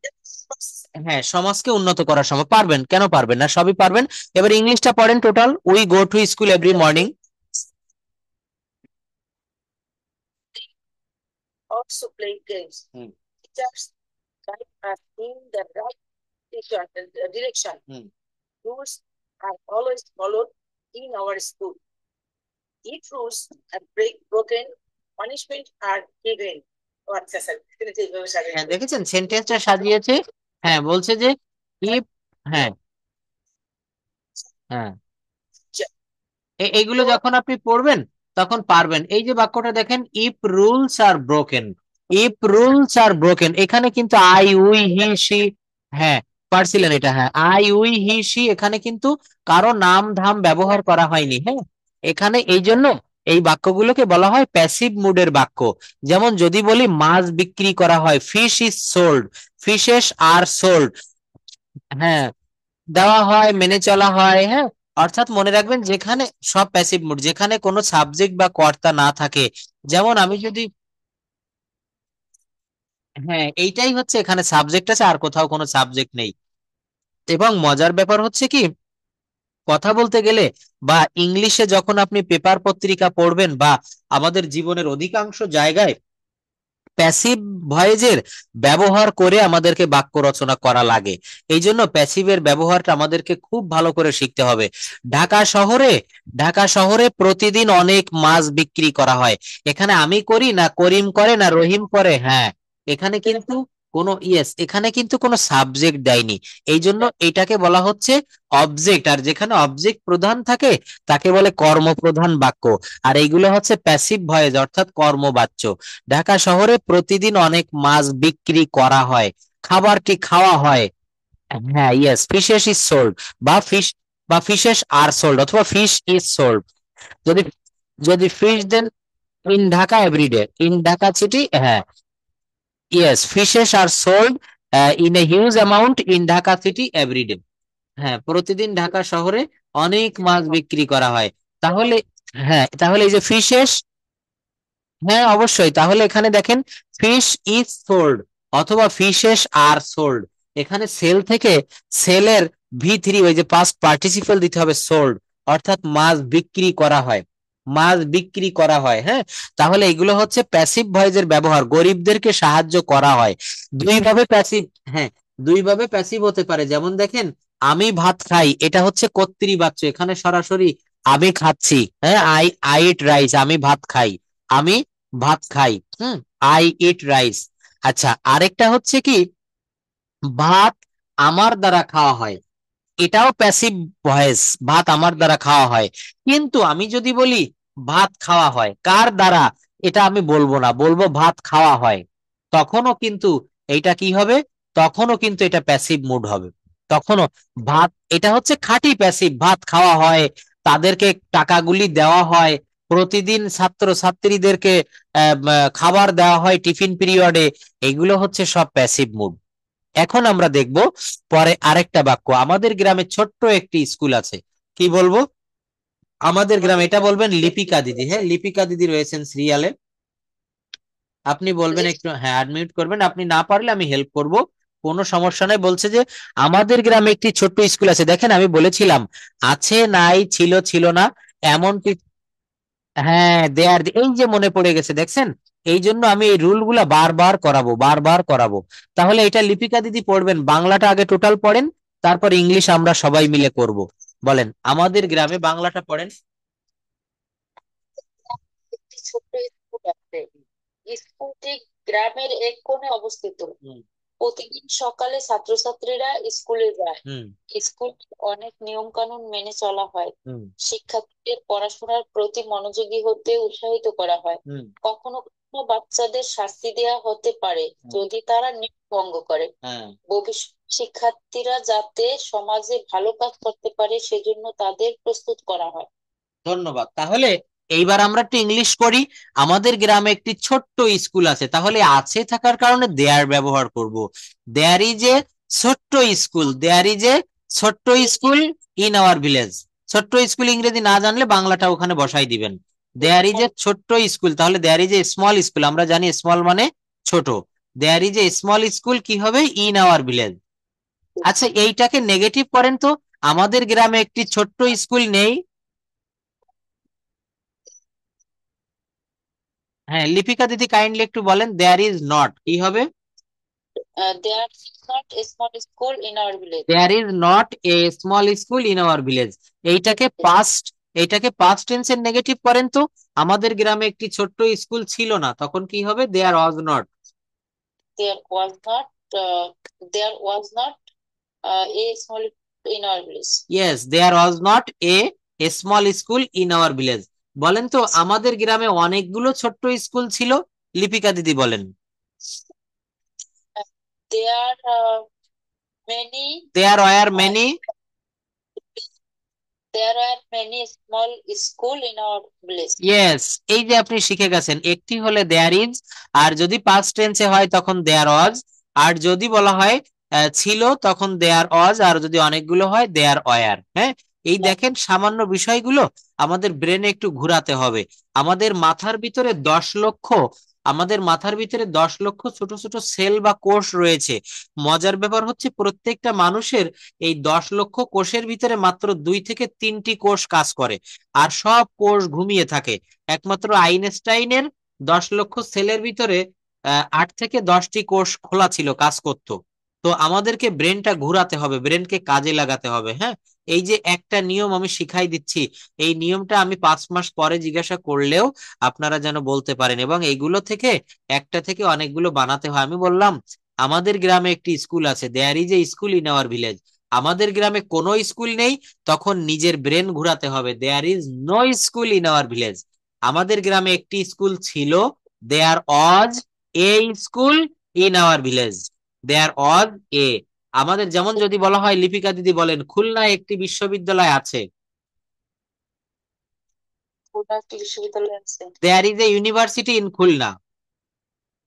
হ্যাঁ সমাজকে উন্নত করা সম্ভব। পারবেন, কেন পারবেন না, সবই পারবেন। এবার ইংলিশটা পড়েন total, we go to school every morning. হুম, হ্যাঁ দেখেছেন সেন্টেন্সটা সাজিয়েছে, হ্যাঁ বলছে যে ইফ, হ্যাঁ হ্যাঁ এইগুলো যখন আপনি পড়বেন তখন পারবেন। এই যে বাক্যটা দেখেন, if rules are broken, if rules are broken, এখানে কিন্তু আই উই হি সি, হ্যাঁ পারছিলেন এটা, হ্যাঁ আই উই হি সি, এখানে কিন্তু কারো নাম ধাম ব্যবহার করা হয়নি, হ্যাঁ। এখানে এই জন্য এই বাক্যগুলোকে বলা হয় প্যাসিভ মুডের বাক্য। যেমন যদি বলি মাছ বিক্রি করা হয়, fish is sold, fishes are sold, হ্যাঁ দেওয়া হয়, মেনে চলা হয়, হ্যাঁ। অর্থাৎ মনে রাখবেন যেখানে সব প্যাসিভ মুড, যেখানে কোনো সাবজেক্ট বা কর্তা না থাকে, যেমন আমি যদি, হ্যাঁ এইটাই হচ্ছে এখানে সাবজেক্ট আছে, আর কোথাও কোনো সাবজেক্ট নেই। এবং মজার ব্যাপার হচ্ছে কি, কথা বলতে গেলে বা ইংলিশে যখন আপনি পেপার পত্রিকা পড়বেন বা আমাদের জীবনের অধিকাংশ জায়গায় প্যাসিভ ভয়েজের ব্যবহার করে আমাদেরকে বাক্য রচনা করা লাগে। এই জন্য প্যাসিভের ব্যবহারটা আমাদেরকে খুব ভালো করে শিখতে হবে। ঢাকা শহরে, ঢাকা শহরে প্রতিদিন অনেক মাছ বিক্রি করা হয়, এখানে আমি করি না করিম করে না রহিম করে, হ্যাঁ এখানে কিন্তু কোনো, ইয়েস এখানে কিন্তু কোনো সাবজেক্ট দেয়নি। এই জন্য এটাকে বলা হচ্ছে অবজেক্ট, আর যেখানে অবজেক্ট প্রধান থাকে তাকে বলে কর্মপ্রধান বাক্য। আর এইগুলো হচ্ছে প্যাসিভ ভয়েস অর্থাৎ কর্মবাচ্য। ঢাকা শহরে প্রতিদিন অনেক মাছ বিক্রি করা হয়, খাবারটি খাওয়া হয়, হ্যাঁ ইয়েস ফিশেস ইজ সোল্ড, বা ফিশ, বা ফিশেস আর সোল্ড, অথবা ফিশ ইজ সোল্ড। যদি, যদি fish then in Dhaka every day, in Dhaka city, হ্যাঁ yes fishes are sold in a huge amount in Dhaka city every day, হ্যাঁ প্রতিদিন ঢাকা শহরে অনেক মাছ বিক্রি করা হয়। তাহলে, হ্যাঁ তাহলে এই যে ফিশেস, হ্যাঁ অবশ্যই, তাহলে এখানে দেখেন ফিশ ইজ সোল্ড অথবা ফিশেস আর সোল্ড, এখানে সেল থেকে সেলের ভি3 ওই যে পাস্ট পার্টিসিপল দিতে হবে সোল্ড, অর্থাৎ মাছ বিক্রি করা হয়, মাছ বিক্রি করা হয়, হ্যাঁ। তাহলে এগুলো হচ্ছে প্যাসিভ ভয়েসের ব্যবহার, গরিবদেরকে সাহায্য করা হয়। দুইভাবে প্যাসিভ, হ্যাঁ দুইভাবে প্যাসিভ হতে পারে, যেমন দেখেন আমি ভাত খাই, এটা হচ্ছে কর্তৃবাচ্য, এখানে সরাসরি আমি খাচ্ছি, হ্যাঁ আই আই ইট রাইস, আমি ভাত খাই, আমি ভাত খাই, হুম আই ইট রাইস। আচ্ছা আরেকটা হচ্ছে কি, ভাত আমার দ্বারা খাওয়া হয়, এটাও প্যাসিভ ভয়েস, ভাত আমার দ্বারা খাওয়া হয়। কিন্তু আমি যদি বলি ভাত খাওয়া হয় কার দ্বারা, এটা আমি বলবো না, বলবো ভাত খাওয়া হয়, তখনও কিন্তু এইটা কি হবে, তখনও কিন্তু এটা প্যাসিভ মুড হবে, তখনও ভাত, এটা হচ্ছে খাঁটি প্যাসিভ, ভাত খাওয়া হয়, তাদেরকে টাকাগুলি দেওয়া হয়, প্রতিদিন ছাত্র ছাত্রীদেরকে খাবার দেওয়া হয় টিফিন পিরিয়ডে, এগুলো হচ্ছে সব প্যাসিভ মুড। এখন আমরা দেখব পরে আরেকটা বাক্য, আমাদের গ্রামে ছোট্ট একটি স্কুল আছে। কি বলবো? আমাদের গ্রামে, এটা বলবেন লিপিকা দিদি। হ্যাঁ, লিপিকা দিদি রয়েছেন সিরিয়ালে, আপনি বলবেন একটু, হ্যাঁ আনমিউট করবেন, আপনি না পারলে আমি হেল্প করব, কোনো সমস্যা নাই। বলছে যে আমাদের গ্রামে একটি ছোট্ট স্কুল আছে। দেখেন আমি বলেছিলাম আছে নাই ছিল ছিল না এমনটি, হ্যাঁ দেয়ার, এই যে মনে পড়ে গেছে দেখছেন, এই জন্য আমি এই রুল গুলা বারবার করাবো, বারবার করাবো। তাহলে এটা লিপিকা দিদি পড়বেন, বাংলাটা আগে টোটাল পড়েন, তারপর ইংলিশ আমরা সবাই মিলে করব। বলেন আমাদের গ্রামে, বাংলাটা পড়েন। একটি ছোট্ট স্কুল আছে। স্কুলটি গ্রামের এক কোণে অবস্থিত। হুম প্রতিদিন সকালে ছাত্রছাত্রীরা স্কুলে যায়। হুম স্কুল অনেক নিয়ম কানুন মেনে চলা হয়। হুম শিক্ষার্থীদের পড়াশোনার প্রতি মনোযোগী হতে উৎসাহিত করা হয়। হুম কখনো কখনো বাচ্চাদের শাস্তি দেওয়া হতে পারে যদি তারা নিয়ম ভঙ্গ করে। হ্যাঁ ভবিষ্যৎ শিক্ষার্থীরা যাতে সমাজে ভালো কাজ করতে পারে সেজন্য তাদের প্রস্তুত করা হয়। ধন্যবাদ। তাহলে এইবার আমরা একটু ইংলিশ করি। আমাদের গ্রামে একটি ছোট্ট স্কুল আছে, তাহলে আছে থাকার কারণে দেয়ার ব্যবহার করব। দেয়ার ইজ এ ছোট্ট স্কুল, দেয়ার ইজ এ ছোট্ট স্কুল ইন আওয়ার ভিলেজ। ছোট্ট স্কুল ইংরেজি না জানলে বাংলাটা ওখানে বসাই দিবেন। দেয়ার ইজ এ ছোট্ট স্কুল, তাহলে there is a small school, আমরা জানি স্মল মানে ছোট। There is a small school কি হবে? In our village. আচ্ছা এইটাকে নেগেটিভ করেন তো, আমাদের গ্রামে একটি ছোট্ট স্কুল নেই। হ্যাঁ লিপিকা দিদি কাইন্ডলি একটু বলেন, দেয়ার ইজ নট, কি হবে? There is not a small school in our village. There is not a small school in our village. এইটাকে পাস্ট, এইটাকে পাস্ট টেন্সের নেগেটিভ করেন তো, আমাদের গ্রামে একটি ছোট্ট স্কুল ছিল না, তখন কি হবে? There was not. There was not uh, there was not a small in our village. Yes, there was not a small school in our village. বলেন তো আমাদের গ্রামে অনেকগুলো ছোট্ট স্কুল ছিল। লিপিকা দিদি বলেন। There many there were uh, many. there are many small school in our village. Yes, এই যে আপনি শিখে গেছেন, একটি হলে দেয়ার ইজ, আর যদি পাস্ট টেন্সে হয় তখন দেয়ার ওয়াজ, আর যদি বলা হয় ছিল তখন দেয়ার ওয়াজ, আর যদি অনেকগুলো হয় দেয়ার ওয়ার। হ্যাঁ, এই দেখেন সামান্য বিষয়গুলো আমাদের ব্রেনে একটু ঘুরাতে হবে। আমাদের মাথার ভিতরে 10 লক্ষ, আমাদের মাথার ভিতরে 10 লক্ষ ছোট ছোট সেল বা কোষ রয়েছে। মজার ব্যাপার হচ্ছে প্রত্যেকটা মানুষের এই 10 লক্ষ কোষের ভিতরে মাত্র 2 থেকে 3টি কোষ কাজ করে, আর সব কোষ ঘুমিয়ে থাকে। একমাত্র আইনস্টাইনের 10 লক্ষ সেলের ভিতরে 8 থেকে 10টি কোষ খোলা ছিল, কাজ করত। তো আমাদেরকে ব্রেনটা ঘুরাতে হবে, ব্রেনকে কাজে লাগাতে হবে। হ্যাঁ, এই যে একটা নিয়ম আমি শিখাই দিচ্ছি, এই নিয়মটা আমি 5 মাস পরে জিজ্ঞাসা করলেও আপনারা যেন বলতে পারেন, এবং এইগুলো থেকে একটা থেকে অনেকগুলো বানাতে হয়। আমি বললাম আমাদের গ্রামে একটি স্কুল আছে, there is a school in our village. আমাদের গ্রামে কোনো স্কুল নেই, তখন নিজের ব্রেন ঘুরাতে হবে, there is no school in our village. আমাদের গ্রামে একটি স্কুল ছিল, there was a school in our village. There was a, আমাদের যেমন যদি বলা হয়, লিপিকা দিদি বলেন খুলনায় একটি বিশ্ববিদ্যালয় আছে। খুলনা একটি বিশ্ববিদ্যালয় আছে। There is a university in Khulna.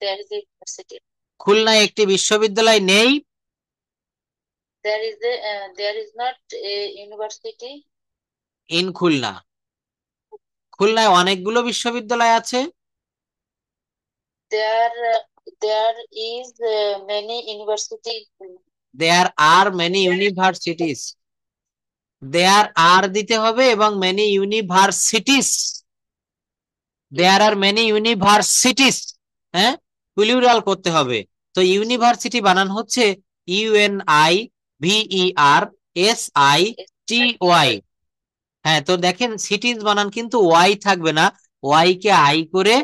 There is a university. খুলনায় একটি বিশ্ববিদ্যালয় নেই। There is not a university. In Khulna, খুলনায় অনেকগুলো বিশ্ববিদ্যালয় আছে। There is many university. There are many universities, there are দিতে হবে এবং many universities, there are many universities. হ্যাঁ, প্লুরাল করতে হবে। তো ইউনিভার্সিটি বানান হচ্ছে UNIVERSITY। হ্যাঁ, তো দেখেন সিটিজ বানান কিন্তু ওয়াই থাকবে না, ওয়াই কে আই করে,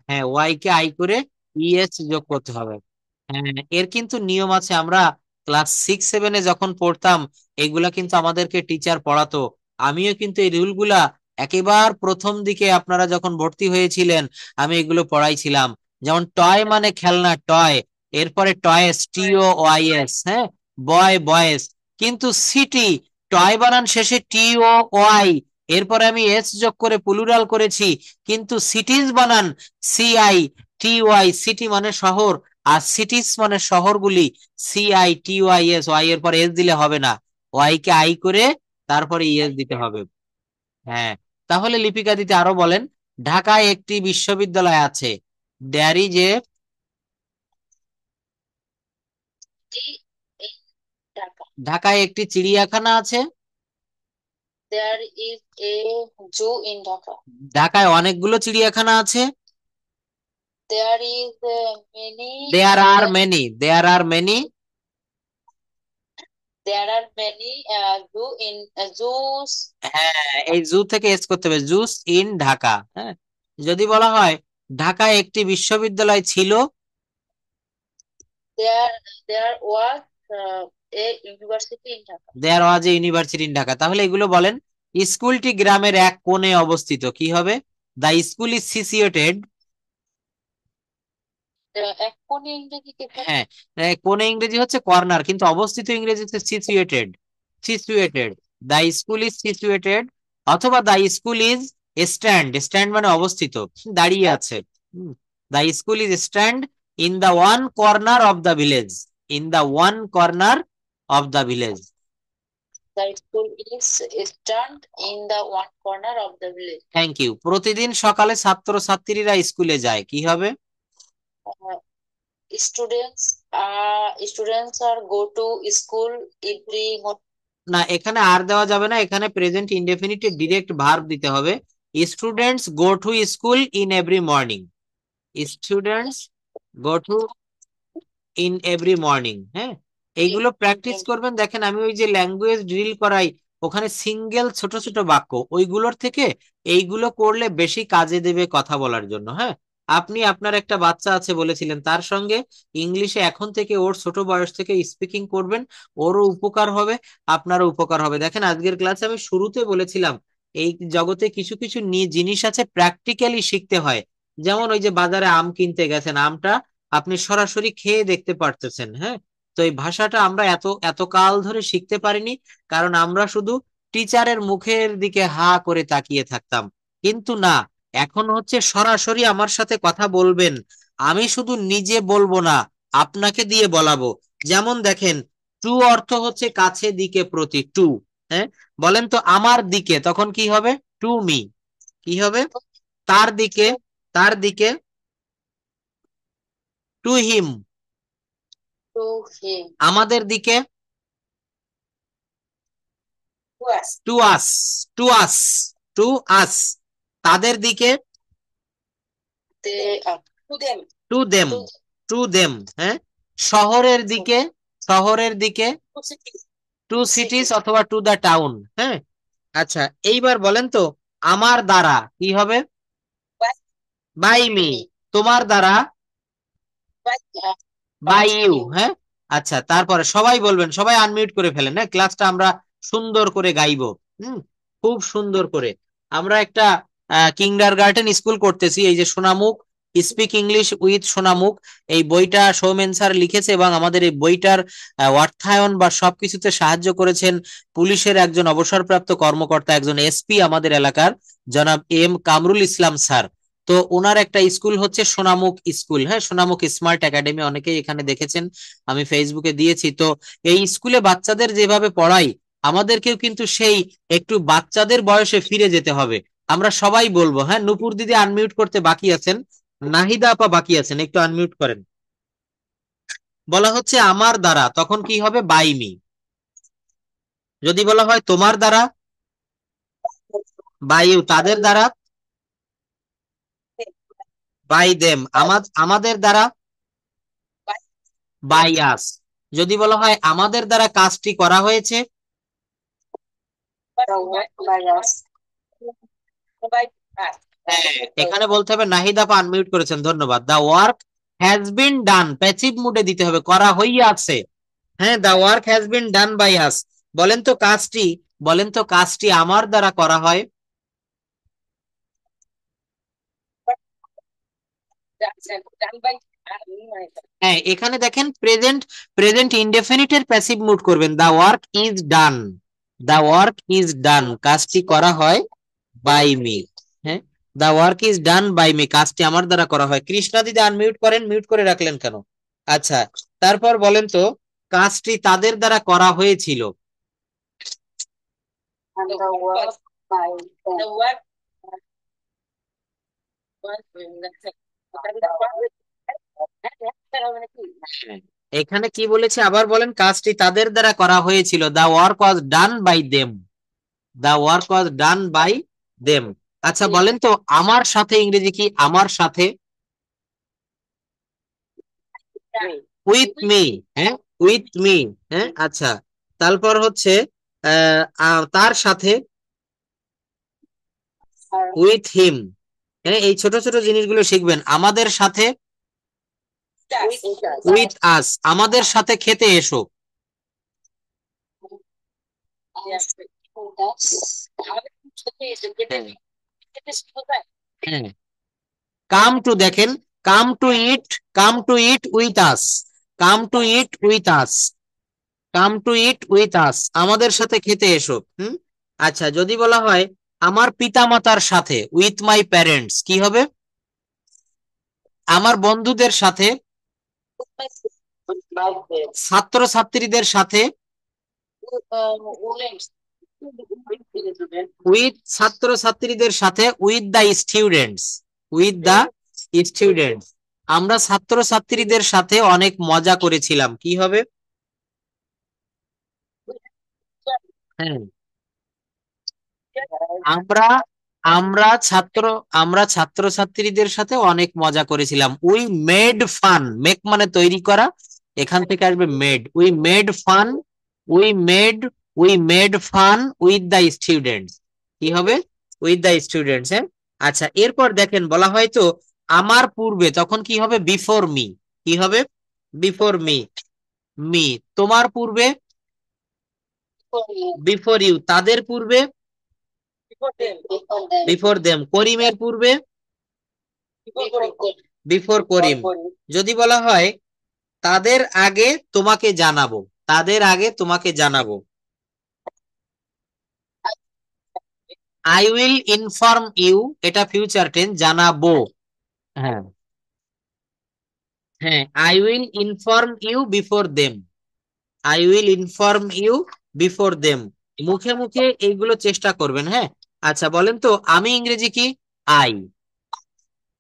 হ্যাঁ ওয়াই কে আই করে ইএস যোগ করতে হবে। হ্যাঁ, এর কিন্তু নিয়ম আছে, আমরা ক্লাস 6-7-এ যখন পড়তাম এগুলা কিন্তু আমাদেরকে টিচার পড়াতো। আমিও কিন্তু এই রুলগুলা একেবারে প্রথম দিকে আপনারা যখন ভর্তি হয়েছিলেন আমি এগুলো পড়াইছিলাম। যেমন টয় মানে খেলনা, টয়, এরপরে টয়েস TOYS, হ্যাঁ, বয় বয়েস। কিন্তু সিটি, টয় বানান শেষে টি ও ওয়াই, এরপরে আমি এস যোগ করে প্লুরাল করেছি, কিন্তু সিটিজ বানান সিআই টি ওয়াই, সিটি মানে শহর, আর সিটিস মানে শহরগুলি, C I T Y S, Y এর পর এস দিলে হবে না, ওয়াই কে আই করে তারপরে ইএস দিতে হবে। হ্যাঁ, তাহলে লিপিকা দিতে আরো বলেন, ঢাকায় একটি বিশ্ববিদ্যালয় আছে, there is a, D in Dhaka. ঢাকায় একটি চিড়িয়াখানা আছে, There is a zoo in Dhaka. ঢাকায় অনেকগুলো চিড়িয়াখানা আছে, There is many. There are many, there are many, There are many zoo in zoos. হ্যাঁ এই জু থেকে এস করতে হবে, জুস ইন ঢাকা। হ্যাঁ, যদি বলা হয় ঢাকায় একটি বিশ্ববিদ্যালয় ছিল, There was a university in Dhaka. There was a university in Dhaka. তাহলে এগুলো বলেন, স্কুলটি গ্রামের এক কোণে অবস্থিত, কি হবে? দ্য স্কুল ইজ সিচুয়েটেড, এক কোণে ইংরেজি কি থাকে? হ্যাঁ কোণে ইংরেজি হচ্ছে কর্নার, কিন্তু অবস্থিত ইংরেজি হচ্ছে situated, situated, the school is situated, অথবা the school is stand, stand মানে অবস্থিত, দাঁড়িয়ে আছে, the school is stand in the one corner of the village, in the one corner of the village. The school is stand in the one corner of the village. Thank you. প্রতিদিন সকালে ছাত্রছাত্রীরা স্কুলে যায়, কি হবে? Uh, students are go to school every morning. না, এখানে আর দেওয়া যাবে না, এখানে প্রেজেন্ট ইনডেফিনিটে ডিরেক্ট ভার্ব দিতে হবে। Students go to school in every morning, students go to in every morning. হ্যাঁ, এইগুলো প্র্যাকটিস করবেন। দেখেন আমি ওই যে ল্যাঙ্গুয়েজ ড্রিল করাই, ওখানে সিঙ্গেল ছোট ছোট বাক্য, ওইগুলোর থেকে এইগুলো করলে বেশি কাজে দেবে কথা বলার জন্য। হ্যাঁ, আপনি আপনার একটা বাচ্চা আছে বলেছিলেন, তার সঙ্গে ইংলিশে এখন থেকে ওর ছোট বয়স থেকে স্পিকিং করবেন, ওরও উপকার হবে, আপনারও উপকার হবে। দেখেন আজকের ক্লাসে আমি শুরুতে বলেছিলাম, এই জগতে কিছু কিছু জিনিস আছে প্র্যাকটিক্যালি শিখতে হয়। যেমন ওই যে বাজারে আম কিনতে গেছেন, আমটা আপনি সরাসরি খেয়ে দেখতে পারতেছেন। হ্যাঁ, তো এই ভাষাটা আমরা এত এত কাল ধরে শিখতে পারিনি, কারণ আমরা শুধু টিচারের মুখের দিকে হা করে তাকিয়ে থাকতাম। কিন্তু না, এখন হচ্ছে সরাসরি আমার সাথে কথা বলবেন, আমি শুধু নিজে বলবো না, আপনাকে দিয়ে বলাবো। যেমন দেখেন, টু অর্থ হচ্ছে কাছে, দিকে, প্রতি, টু। হ্যাঁ, বলেন তো আমার দিকে, তখন কি হবে? To me. কি হবে? তার দিকে, তার দিকে, টু হিম। To him. আমাদের দিকে, To us. To us, to us, to us. তাদের দিকে, They are to them. To them, To to them. হ্যাঁ, শহরের দিকে, শহরের দিকে, to cities. টু সিটিজ অথবা টু দা টাউন। হ্যাঁ, আচ্ছা এইবার বলেন তো, আমার দ্বারা কি হবে? By by me. তোমার দ্বারা by by by you. you. হ্যাঁ, আচ্ছা তারপরে সবাই বলবেন, সবাই আনমিউট করে ফেলেন। হ্যাঁ, ক্লাসটা আমরা সুন্দর করে গাইবো, খুব সুন্দর করে। আমরা একটা কিন্ডারগার্টেন স্কুল করতেছি, এই যে সোনামুখ স্পিক ইংলিশ উইথ সোনামুখ, এই বইটা সৌমেন স্যার লিখেছে, এবং আমাদের এই বইটার অর্থায়ন বা সবকিছুতে সাহায্য করেছেন পুলিশের একজন অবসরপ্রাপ্ত কর্মকর্তা, একজন এসপি আমাদের এলাকার, জনাব এম কামরুল ইসলাম স্যার। তো ওনার একটা স্কুল হচ্ছে সোনামুখ স্কুল। হ্যাঁ, সোনামুখ স্মার্ট একাডেমি, অনেকেই এখানে দেখেছেন, আমি ফেসবুকে দিয়েছি। তো এই স্কুলে বাচ্চাদের যেভাবে পড়াই, আমাদেরকেও কিন্তু সেই একটু বাচ্চাদের বয়সে ফিরে যেতে হবে। আমরা সবাই বলবো। হ্যাঁ, নূপুর দিদি আনমিউট করতে বাকি আছেন, নাহিদা আপা বাকি আছেন, একটু আনমিউট করেন। বলা হচ্ছে আমার দ্বারা, তখন কি হবে? By me. যদি বলা হয় তোমার দ্বারা, বাই ইউ। তাদের দ্বারা, বাই দেম। আমাদের দ্বারা, By বাই আস। যদি বলা হয় আমাদের দ্বারা কাজটি করা হয়েছে, by us. By us. এখানে বলতে হবে, নাহিদ আপা আনমিউট করেছেন, ধন্যবাদ। The work has been done, passive মুডে দিতে হবে, করা হইয়াছে। হ্যাঁ, the work has been done by us. বলেন তো কাজটি, বলেন তো কাজটি আমার দ্বারা করা হয়। Done by হ্যাঁ, এখানে দেখেন প্রেজেন্ট, প্রেজেন্ট ইনডেফিনিটের প্যাসিভ মুড করবেন, the work is done. The work is done, কাজটি করা হয় বাই মি। হ্যাঁ, the work is done by me, কাজটি আমার দ্বারা করা হয়। কৃষ্ণা দিদি আনমিউট করেন, মিউট করে রাখলেন কেন? আচ্ছা, তারপর বলেন তো কাজটি তাদের দ্বারা করা হয়েছিল। And the work by the work এখানে কি বলেছে আবার বলেন? কাজটি তাদের দ্বারা করা হয়েছিল। The work was done by them, the work was done by them. আচ্ছা বলেন তো আমার সাথে ইংরেজি কি? আমার সাথে উইথ মি। হ্যাঁ, উইথ মি। হ্যাঁ, আচ্ছা, তারপর হচ্ছে তার সাথে উইথ হিম। হ্যাঁ, এই ছোট ছোট জিনিসগুলো শিখবেন। আমাদের সাথে উইথ আস, আমাদের সাথে খেতে এসো। হ্যাঁ, কাম টু, দেখেন, come to it, come to it with us, come to it with us, come to it with us, আমাদের সাথে খেতে এসো। আচ্ছা, যদি বলা হয় আমার পিতামাতার সাথে, উইথ মাই প্যারেন্টস, কি হবে? আমার বন্ধুদের সাথে, ছাত্র ছাত্রীদের সাথে, উইথ ছাত্র ছাত্রীদের সাথে, with the students, with the students. আমরা ছাত্র ছাত্রীদের সাথে অনেক মজা করেছিলাম, কি হবে? হ্যাঁ, আমরা আমরা ছাত্র আমরা ছাত্র ছাত্রীদের সাথে অনেক মজা করেছিলাম। উই মেড ফান, মেক মানে তৈরি করা, এখান থেকে আসবে made. We made fun, we made we made fun with the students, কি হবে? With the students. হ্যাঁ, আচ্ছা, এরপর দেখেন বলা হয় তো আমার পূর্বে, তখন কি হবে? বিফোর মি, কি হবে? Before me. মি, তোমার পূর্বে বিফোর ইউ, তাদের পূর্বে বিফোর দেম, করিমের পূর্বে বিফোর করিম। যদি বলা হয় তাদের আগে তোমাকে জানাবো, তাদের আগে তোমাকে জানাবো, আই উইল ইনফর্ম ইউ, এটা ফিউচার টেন্স, জানাবো। হ্যাঁ, হ্যাঁ, I will inform you before them, I will inform you before them. মুখে মুখে এইগুলো চেষ্টা করবেন। হ্যাঁ, আচ্ছা বলেন তো আমি ইংরেজি কি? আই।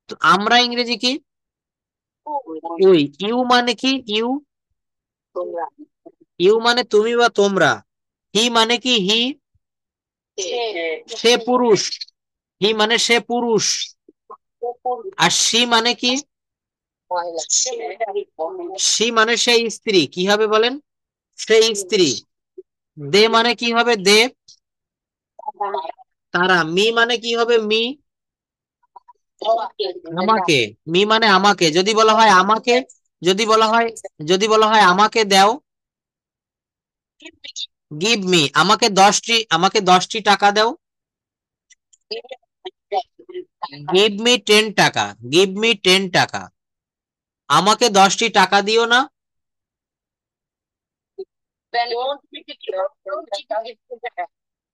তো আমরা ইংরেজি কি? উই। ইউ মানে কি? ইউ, ইউ মানে তুমি বা তোমরা। হি মানে কি? হি, সে পুরুষ, হি মানে সে পুরুষ। আর সি মানে কি? সি মানে সেই স্ত্রী, কি হবে বলেন? সেই স্ত্রী। দে মানে কি হবে? দে, তারা। মি মানে কি হবে? মি, আমাকে। মি মানে আমাকে। যদি বলা হয় আমাকে, যদি বলা হয় যদি বলা হয় আমাকে দাও, গিভ মি, আমাকে 10টি টাকা দাও, গিভ মি 10 টাকা, গিভ মি 10 টাকা। আমাকে 10টি টাকা দিও না,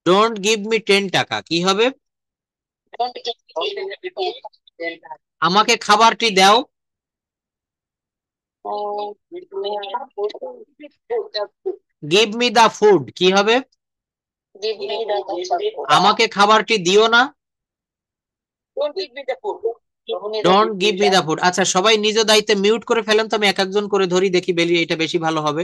ডোন্ট গিভ মি 10 টাকা, কি হবে? আমাকে খাবারটি দাও, গিভ মি দা ফুড, কি হবে? আমাকে খাবারটি দিও না, don't give me the food. আচ্ছা, সবাই নিজ দায়িত্বে মিউট করে ফেলেন তো, আমি এক একজন করে ধরি, দেখি বেলি, এটা বেশি ভালো হবে।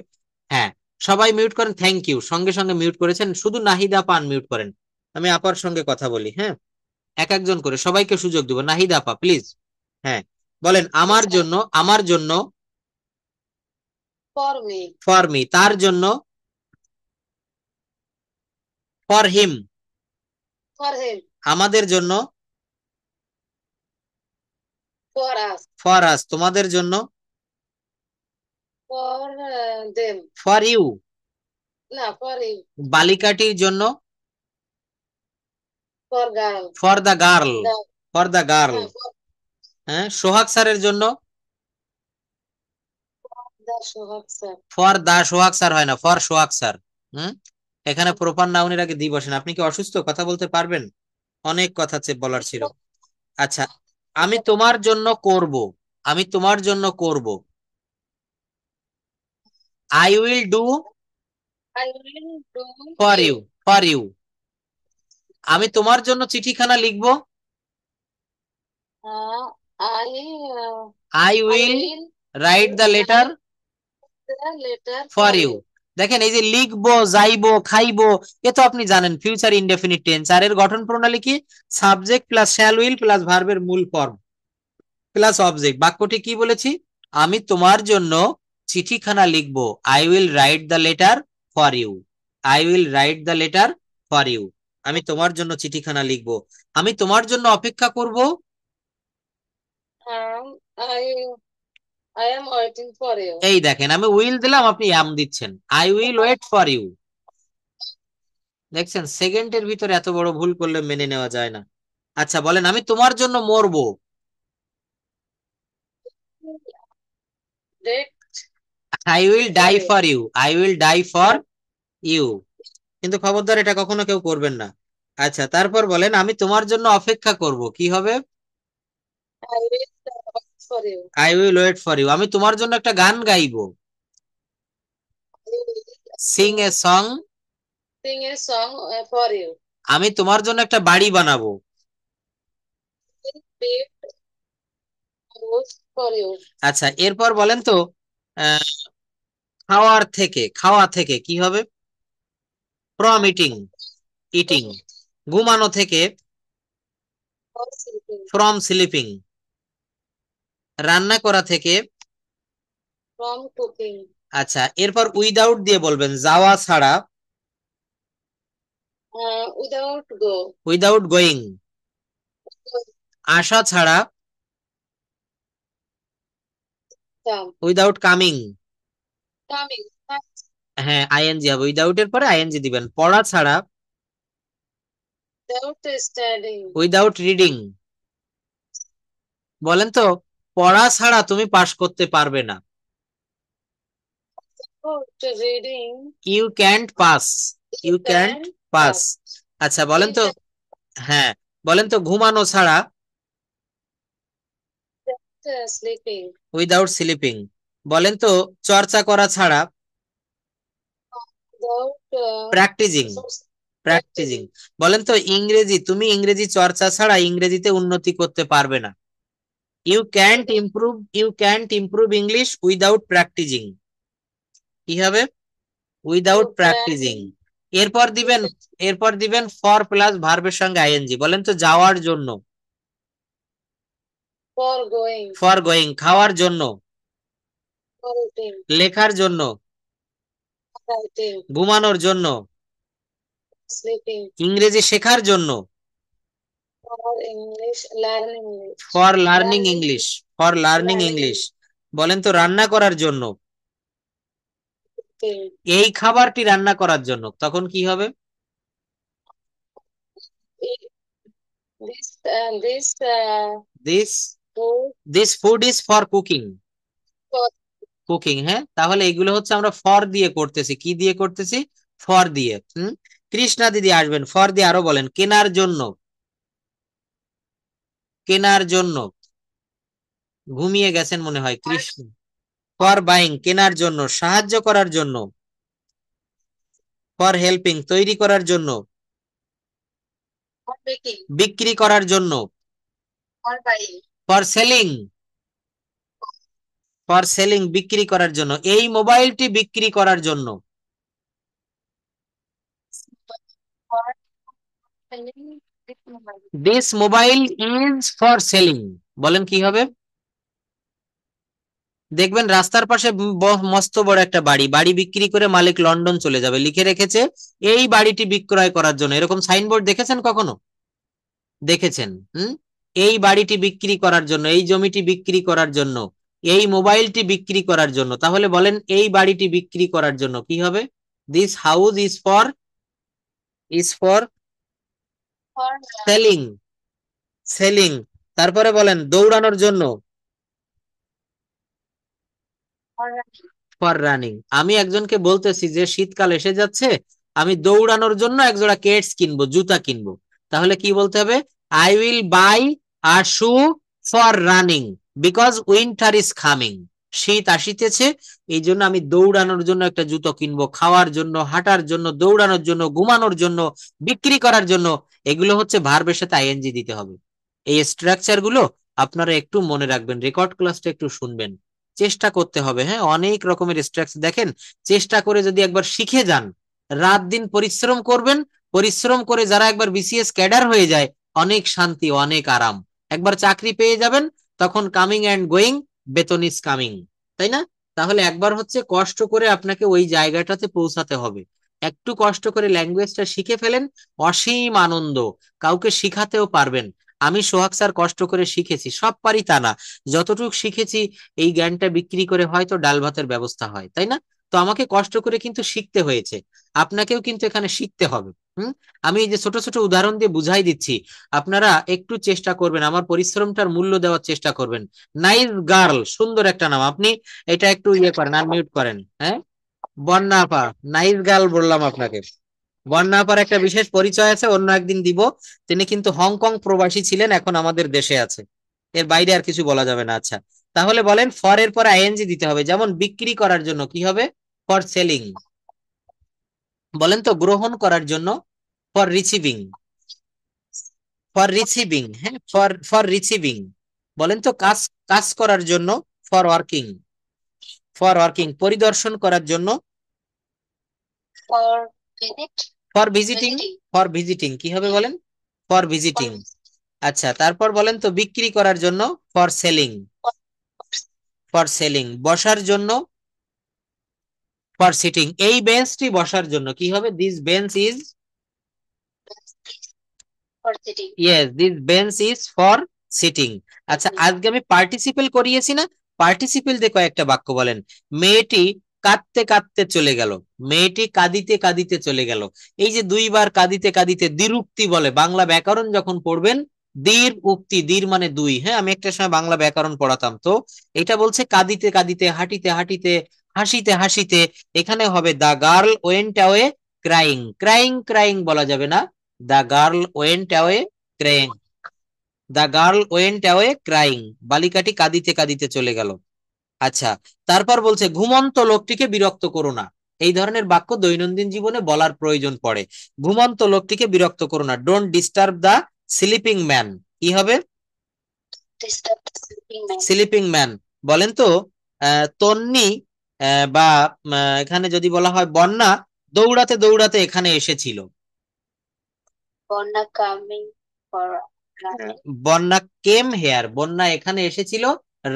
হ্যাঁ, সবাই মিউট করেন, থ্যাংক ইউ। সঙ্গে সঙ্গে মিউট করেছেন, শুধু নাহিদা পান মিউট করেন। আমি আপার সঙ্গে কথা বলি। হ্যাঁ, এক একজন করে সবাইকে সুযোগ দিব। নাহিদা আপা প্লিজ। হ্যাঁ, বলেন আমার জন্য, আমার জন্য, ফর মি, তার জন্য, ফর হিম, আমাদের জন্য, ফর আস, তোমাদের জন্য, ফর ইউ, বালিকাটির জন্য, for the girl, for the girl. হ্যাঁ, সোহাগ স্যারের জন্য, ফর দা সোহাগ স্যার হয় না, ফর সোহাগ স্যার। হুম, এখানে প্রপার নাউনের আগে দি বসেন। আপনি কি অসুস্থ? কথা বলতে পারবেন? অনেক কথা বলার ছিল। আচ্ছা, আমি তোমার জন্য করব। আমি তোমার জন্য করব। I will do I will do for you. you. For you. আমি তোমার জন্য চিঠিখানা লিখবো। Uh, I I I will will write the letter write the letter for for you. you. দেখেন, এই যে লিখবো, যাইবো, খাইবো, এ তো আপনি জানেন ফিউচার ইনডেফিনিট টেন্স। আর এর গঠন প্রণালী কি? Subject plus shall will plus ভার্বের মূল ফর্ম প্লাস অবজেক্ট। বাক্যটি কি বলেছি? আমি তোমার জন্য চিঠিখানা লিখবো। I will write the letter for you. I will write the letter for you. আমি তোমার জন্য চিঠিখানা লিখবো। আমি তোমার জন্য অপেক্ষা করব। Um, I am waiting for you. এই দেখেন, আমি উইল দিলাম, আপনি অ্যাম দিচ্ছেন। I will wait for you. দেখছেন, সেকেন্ডের ভিতরে এত বড় ভুল করলে মেনে নেওয়া যায় না। আচ্ছা বলেন, আমি তোমার জন্য মরবো। Wait I will for die you. For you. I will die for you. কিন্তু খবরদার এটা কখনো কেউ করবেন না। আচ্ছা, তারপর বলেন, আমি তোমার জন্য অপেক্ষা করব। কি হবে? I will wait for you. I will wait for you. আমি তোমার জন্য একটা গান গাইবো। I will sing a song. sing a song for you. আমি তোমার জন্য একটা বাড়ি বানাবো। I will build a house for you. আচ্ছা, এরপর বলেন তো, আহ, খাওয়ার থেকে, খাওয়া থেকে কি হবে? From eating. ইটিং। ঘুমানো থেকে For sleeping. From sleeping. রান্না করা থেকে। From cooking. আচ্ছা, এরপর উইদাউট দিয়ে বলবেন, যাওয়া ছাড়া। Without go. Without going. আসা ছাড়া। Come. Without coming. Coming. হ্যাঁ, আইএনজি হবে। উইদাউট এর পরে আইএনজি দিবেন। পড়া ছাড়া। Without studying. Without reading. বলেন তো, পড়া ছাড়া তুমি পাশ করতে পারবে না। Without reading. You can't pass. You can't Can pass. pass. আচ্ছা বলেন You তো, can হ্যাঁ, বলেন তো, ঘুমানো ছাড়া। sleeping. Without sleeping. বলেন তো, চর্চা করা ছাড়া। Without প্র্যাকটিজিং। প্র্যাকটিজিং। practicing. বলেন তো, ইংরেজি, তুমি ইংরেজি চর্চা ছাড়া ইংরেজিতে উন্নতি করতে পারবে না। You can't improve. You can't improve English without practising. কি হবে? Without You প্র্যাকটিজিং। can এরপর দিবেন, এরপর দিবেন ফর প্লাস ভার্বের সঙ্গে আইএনজি। বলেন তো, যাওয়ার জন্য। for going. For going. খাওয়ার জন্য। For eating. লেখার জন্য। Writing. ঘুমানোর জন্য। Sleeping. ইংরেজি শেখার জন্য। For English. Learning English. For learning Learning. English. For learning Learning English. বলেন তো, রান্না করার জন্য। English. এই খাবারটি রান্না করার জন্য, তখন কি হবে? This this food this food is for cooking. for cooking, হ্যাঁ। তাহলে এগুলো হচ্ছে আমরা ফর দিয়ে করতেছি। কি দিয়ে করতেছি? ফর দিয়ে। কৃষ্ণা দিদি আসবেন। ফর দিয়ে আরো বলেন, কেনার জন্য। কেনার জন্য। ঘুমিয়ে গেছেন মনে হয় কৃষ্ণ। ফর বাইং, কেনার জন্য। সাহায্য করার জন্য। ফর হেল্পিং, তৈরি করার জন্য। baking. বিক্রি করার জন্য। For buying. For selling. For selling, বিক্রি করার জন্য। এই মোবাইলটি বিক্রি করার জন্য। For selling this mobile. This mobile is for selling. বলেন কি হবে? দেখবেন রাস্তার পাশে মস্ত বড় একটা বাড়ি, বাড়ি বিক্রি করে মালিক লন্ডন চলে যাবে, লিখে রেখেছে এই বাড়িটি বিক্রয় করার জন্য। এরকম সাইনবোর্ড দেখেছেন কখনো? দেখেছেন। এই বাড়িটি বিক্রি করার জন্য, এই জমিটি বিক্রি করার জন্য, এই মোবাইলটি বিক্রি করার জন্য। তাহলে বলেন, এই বাড়িটি বিক্রি করার জন্য কি হবে? This house is for For selling. Selling. তারপরে বলেন, দৌড়ানোর জন্য। running. For running. আমি একজনকে বলতেছি যে শীতকাল এসে যাচ্ছে, আমি দৌড়ানোর জন্য এক জোড়া কেটস কিনবো, জুতা কিনবো, তাহলে কি বলতে হবে? I will buy a shoe for running because winter is coming. শীত আসিতেছে, এই জন্য আমি দৌড়ানোর জন্য একটা জুতো কিনবো, খাওয়ার জন্য, হাঁটার জন্য, দৌড়ানোর জন্য, ঘুমানোর জন্য, বিক্রি করার জন্য। এগুলো হচ্ছে ভার্বের সাথে আইএনজি দিতে হবে। এই স্ট্রাকচার গুলো আপনারা একটু মনে রাখবেন, রেকর্ড ক্লাসটা একটু শুনবেন, চেষ্টা করতে হবে। হ্যাঁ, অনেক রকমের স্ট্রাকচার দেখেন, চেষ্টা করে যদি একবার শিখে যান, রাত দিন পরিশ্রম করবেন, পরিশ্রম করে যারা একবার বিসিএস ক্যাডার হয়ে যায়, অনেক শান্তি, অনেক আরাম, একবার চাকরি পেয়ে যাবেন, তখন কামিং অ্যান্ড গোয়িং, বেতন ইজ কামিং, তাই না? তাহলে একবার হচ্ছে কষ্ট করে আপনাকে ওই জায়গাটাতে পৌঁছাতে হবে। একটু কষ্ট করে ল্যাঙ্গুয়েজটা শিখে ফেলেন, অসীম আনন্দ, কাউকে শিখাতেও পারবেন। আমি সোহাগ স্যার কষ্ট করে শিখেছি, সব পারি তা না, যতটুকু শিখেছি এই জ্ঞানটা বিক্রি করে হয়তো ডাল ভাতের ব্যবস্থা হয়, তাই না? তো আমাকে কষ্ট করে কিন্তু শিখতে হয়েছে, আপনাকেও কিন্তু এখানে শিখতে হবে। হুম। আমি এই যে ছোট ছোট উদাহরণ দিয়ে বুঝাই দিচ্ছি, আপনারা একটু চেষ্টা করবেন, আমার পরিশ্রমটার মূল্য দেওয়ার চেষ্টা করবেন। নাইস গার্ল, সুন্দর একটা নাম, আপনি এটা একটু ইয়ে করেন, আনমিউট করেন। হ্যাঁ, বন্যা আপা, নাইস গার্ল বললাম আপনাকে। বন্যা আপার একটা বিশেষ পরিচয় আছে, অন্য একদিন দিব। তিনি কিন্তু হংকং প্রবাসী ছিলেন, এখন আমাদের দেশে আছে, এর বাইরে আর কিছু বলা যাবে না। আচ্ছা, তাহলে বলেন ফর এর পর আইএনজি দিতে হবে, যেমন বিক্রি করার জন্য কি হবে? For selling. বলেন তো গ্রহণ করার জন্য? For receiving. ফর রিসিভিং, হ্যাঁ, ফর ফর রিসিভিং। বলেন তো কাজ, কাজ করার জন্য? For working. For working. পরিদর্শন করার জন্য? For visit, for visiting. visiting, for visiting কি হবে বলেন? For visiting. for, আচ্ছা, তারপর বলেন তো বিক্রি করার জন্য? For selling. for, for selling. বসার জন্য? For sitting. এই বেঞ্চটি বসার জন্য কি হবে? This bench is, for sitting. Yes, this bench is for sitting. আচ্ছা, আজকে আমি পার্টিসিপেল করিয়েছি না, পার্টিসিপেল দিয়ে কয়েকটা বাক্য বলেন। মেয়েটি কাঁদতে কাঁদতে চলে গেল, মেয়েটি কাঁদিতে কাঁদিতে চলে গেল। এই যে দুইবার কাঁদিতে কাঁদিতে, দ্বিরুক্তি বলে, বাংলা ব্যাকরণ যখন পড়বেন, দীর উক্তি, দীর মানে দুই। হ্যাঁ, আমি একটা সময় বাংলা ব্যাকরণ পড়াতাম, তো এটা বলছে কাঁদিতে কাঁদিতে, হাঁটিতে হাঁটিতে, হাসিতে হাসিতে। এখানে হবে the girl went away crying. Crying crying বলা যাবে না, the girl went away crying. The girl went away crying, বালিকাটি কাঁদিতে কাঁদিতে চলে গেল। আচ্ছা, তারপর বলছে ঘুমন্ত লোকটিকে বিরক্ত করো না। এই ধরনের বাক্য দৈনন্দিন জীবনে বলার প্রয়োজন পড়ে। ঘুমন্ত লোকটিকে বিরক্ত করো না, don't disturb the sleeping man. কি হবে? Disturb the sleeping man. Sleeping man. বলেন তো তন্নি, বা এখানে যদি বলা হয় বন্যা দৌড়াতে দৌড়াতে এখানে এসেছিল। Bonna coming for running. বন্যা কেম হেয়ার, বন্যা এখানে এসেছিল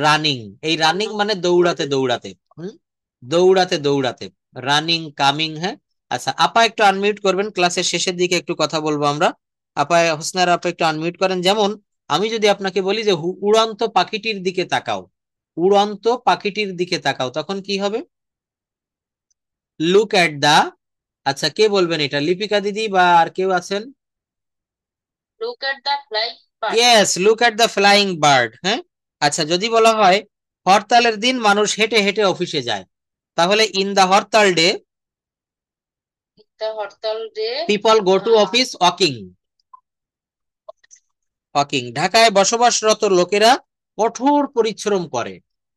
রানিং। এই রানিং মানে দৌড়াতে দৌড়াতে। হুম, দৌড়াতে দৌড়াতে, রানিং, কামিং। হ্যাঁ, আচ্ছা আপা একটু আনমিউট করবেন, ক্লাসের শেষের দিকে একটু কথা বলবো আমরা। আপা, হোসনার আপা একটু আনমিউট করেন। যেমন আমি যদি আপনাকে বলি যে উড়ন্ত পাখিটির দিকে তাকাও, উড়ন্ত পাখিটির দিকে তাকাও, তখন কি হবে? লুক এট দা। আচ্ছা, কে বলবেন এটা, লিপিকা দিদি বা আর কেউ আছেন? Look at the flying bird. Yes, look at the flying bird. হ্যাঁ, আচ্ছা যদি বলা হয় হরতালের দিন মানুষ হেঁটে হেঁটে অফিসে যায়, তাহলে in the hartal day The Hortal day. People go to office walking. Walking. ঢাকায় বসবাসরত লোকেরা কঠোর পরিশ্রম করে।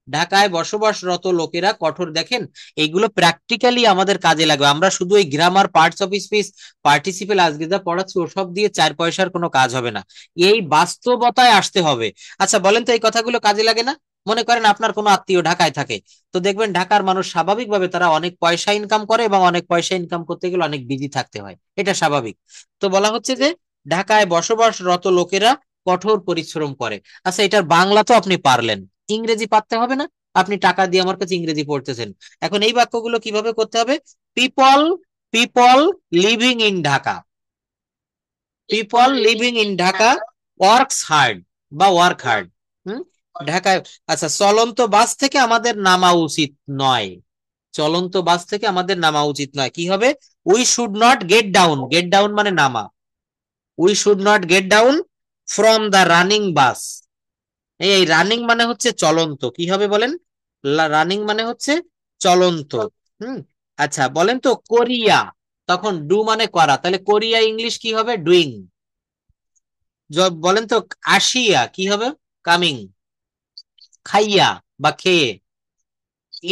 ঢাকায় বসবাসরত লোকেরা কঠোর, দেখেন এইগুলো প্র্যাকটিক্যালি আমাদের কাজে লাগবে। আমরা শুধু এই grammar, parts of speech, participle আজকে যা পড়াচ্ছি ওসব দিয়ে 4 পয়সার কোনো কাজ হবে না, এই বাস্তবতায় আসতে হবে। আচ্ছা বলেন তো এই কথাগুলো কাজে লাগে না? মনে করেন আপনার কোনো আত্মীয় ঢাকায় থাকে, তো দেখবেন ঢাকার মানুষ স্বাভাবিকভাবে তারা অনেক পয়সা ইনকাম করে, এবং অনেক পয়সা ইনকাম করতে গেলে অনেক বিজি থাকতে হয়, এটা স্বাভাবিক। তো বলা হচ্ছে যে ঢাকায় বসবাসরত লোকেরা কঠোর পরিশ্রম করে। আচ্ছা, এটার বাংলা তো আপনি পারলেন, ইংরেজি পারতে হবে না? আপনি টাকা দিয়ে আমার কাছে ইংরেজি পড়তেছেন, এখন এই বাক্যগুলো কিভাবে করতে হবে? People, people living in Dhaka, people living in Dhaka works hard বা ওয়ার্ক হার্ড। হুম, ঢাকায়। আচ্ছা, চলন্ত বাস থেকে আমাদের নামা উচিত নয়, চলন্ত বাস থেকে আমাদের নামা উচিত নয়, কি হবে? We should not get down. Get down মানে নামা। We should not get down from the running bus. এই রানিং মানে হচ্ছে চলন্ত, কি হবে বলেন? রানিং মানে হচ্ছে চলন্ত। হুম। আচ্ছা বলেন তো কোরিয়া, তখন ডু মানে করা, তাহলে কোরিয়া ইংলিশ কি হবে? ডুইং। বলেন তো আসিয়া কি হবে? কামিং। খাইয়া বা খেয়ে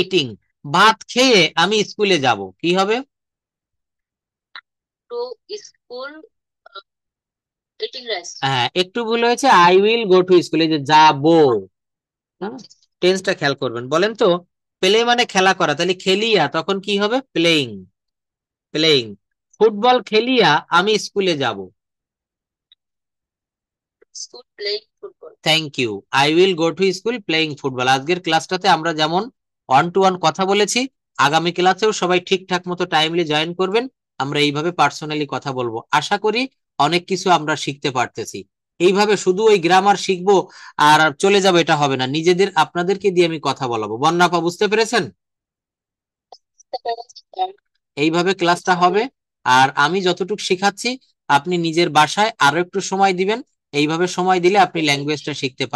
ইটিং। ভাত খেয়ে আমি স্কুলে যাব কি হবে? To school eating rice. হ্যাঁ, একটু ভুল হয়েছে, আই উইল গো টু স্কুলে, যে যাবো। টেন্সটা খেয়াল করবেন। বলেন তো প্লে মানে খেলা করা, তাহলে খেলিয়া তখন কি হবে? প্লেইং। প্লেইং। ফুটবল খেলিয়া আমি স্কুলে যাব। School playing football. Thank you. I will go to school playing football. আজকের ক্লাসটাতে আমরা যেমন 1 to 1 কথা বলেছি, আগামী ক্লাসেও সবাই ঠিকঠাক মতো টাইমলি জয়েন করবেন। আমরা এইভাবে পার্সোনালি কথা বলবো, আশা করি অনেক কিছু আমরা শিখতে পারতেছি। এইভাবে শুধু ওই গ্রামার শিখবো আর চলে যাবো এটা হবে না, নিজেদের আপনাদেরকে দিয়ে আমি কথা বলাবো। বন্যাপা বুঝতে পেরেছেন? এইভাবে ক্লাসটা হবে। আর আমি যতটুকু শিখাচ্ছি আপনি নিজের বাসায় আরো একটু সময় দিবেন। এইভাবে সময় দিলে আপনি ল্যাঙ্গুয়েজটা শিখতে পারবেন।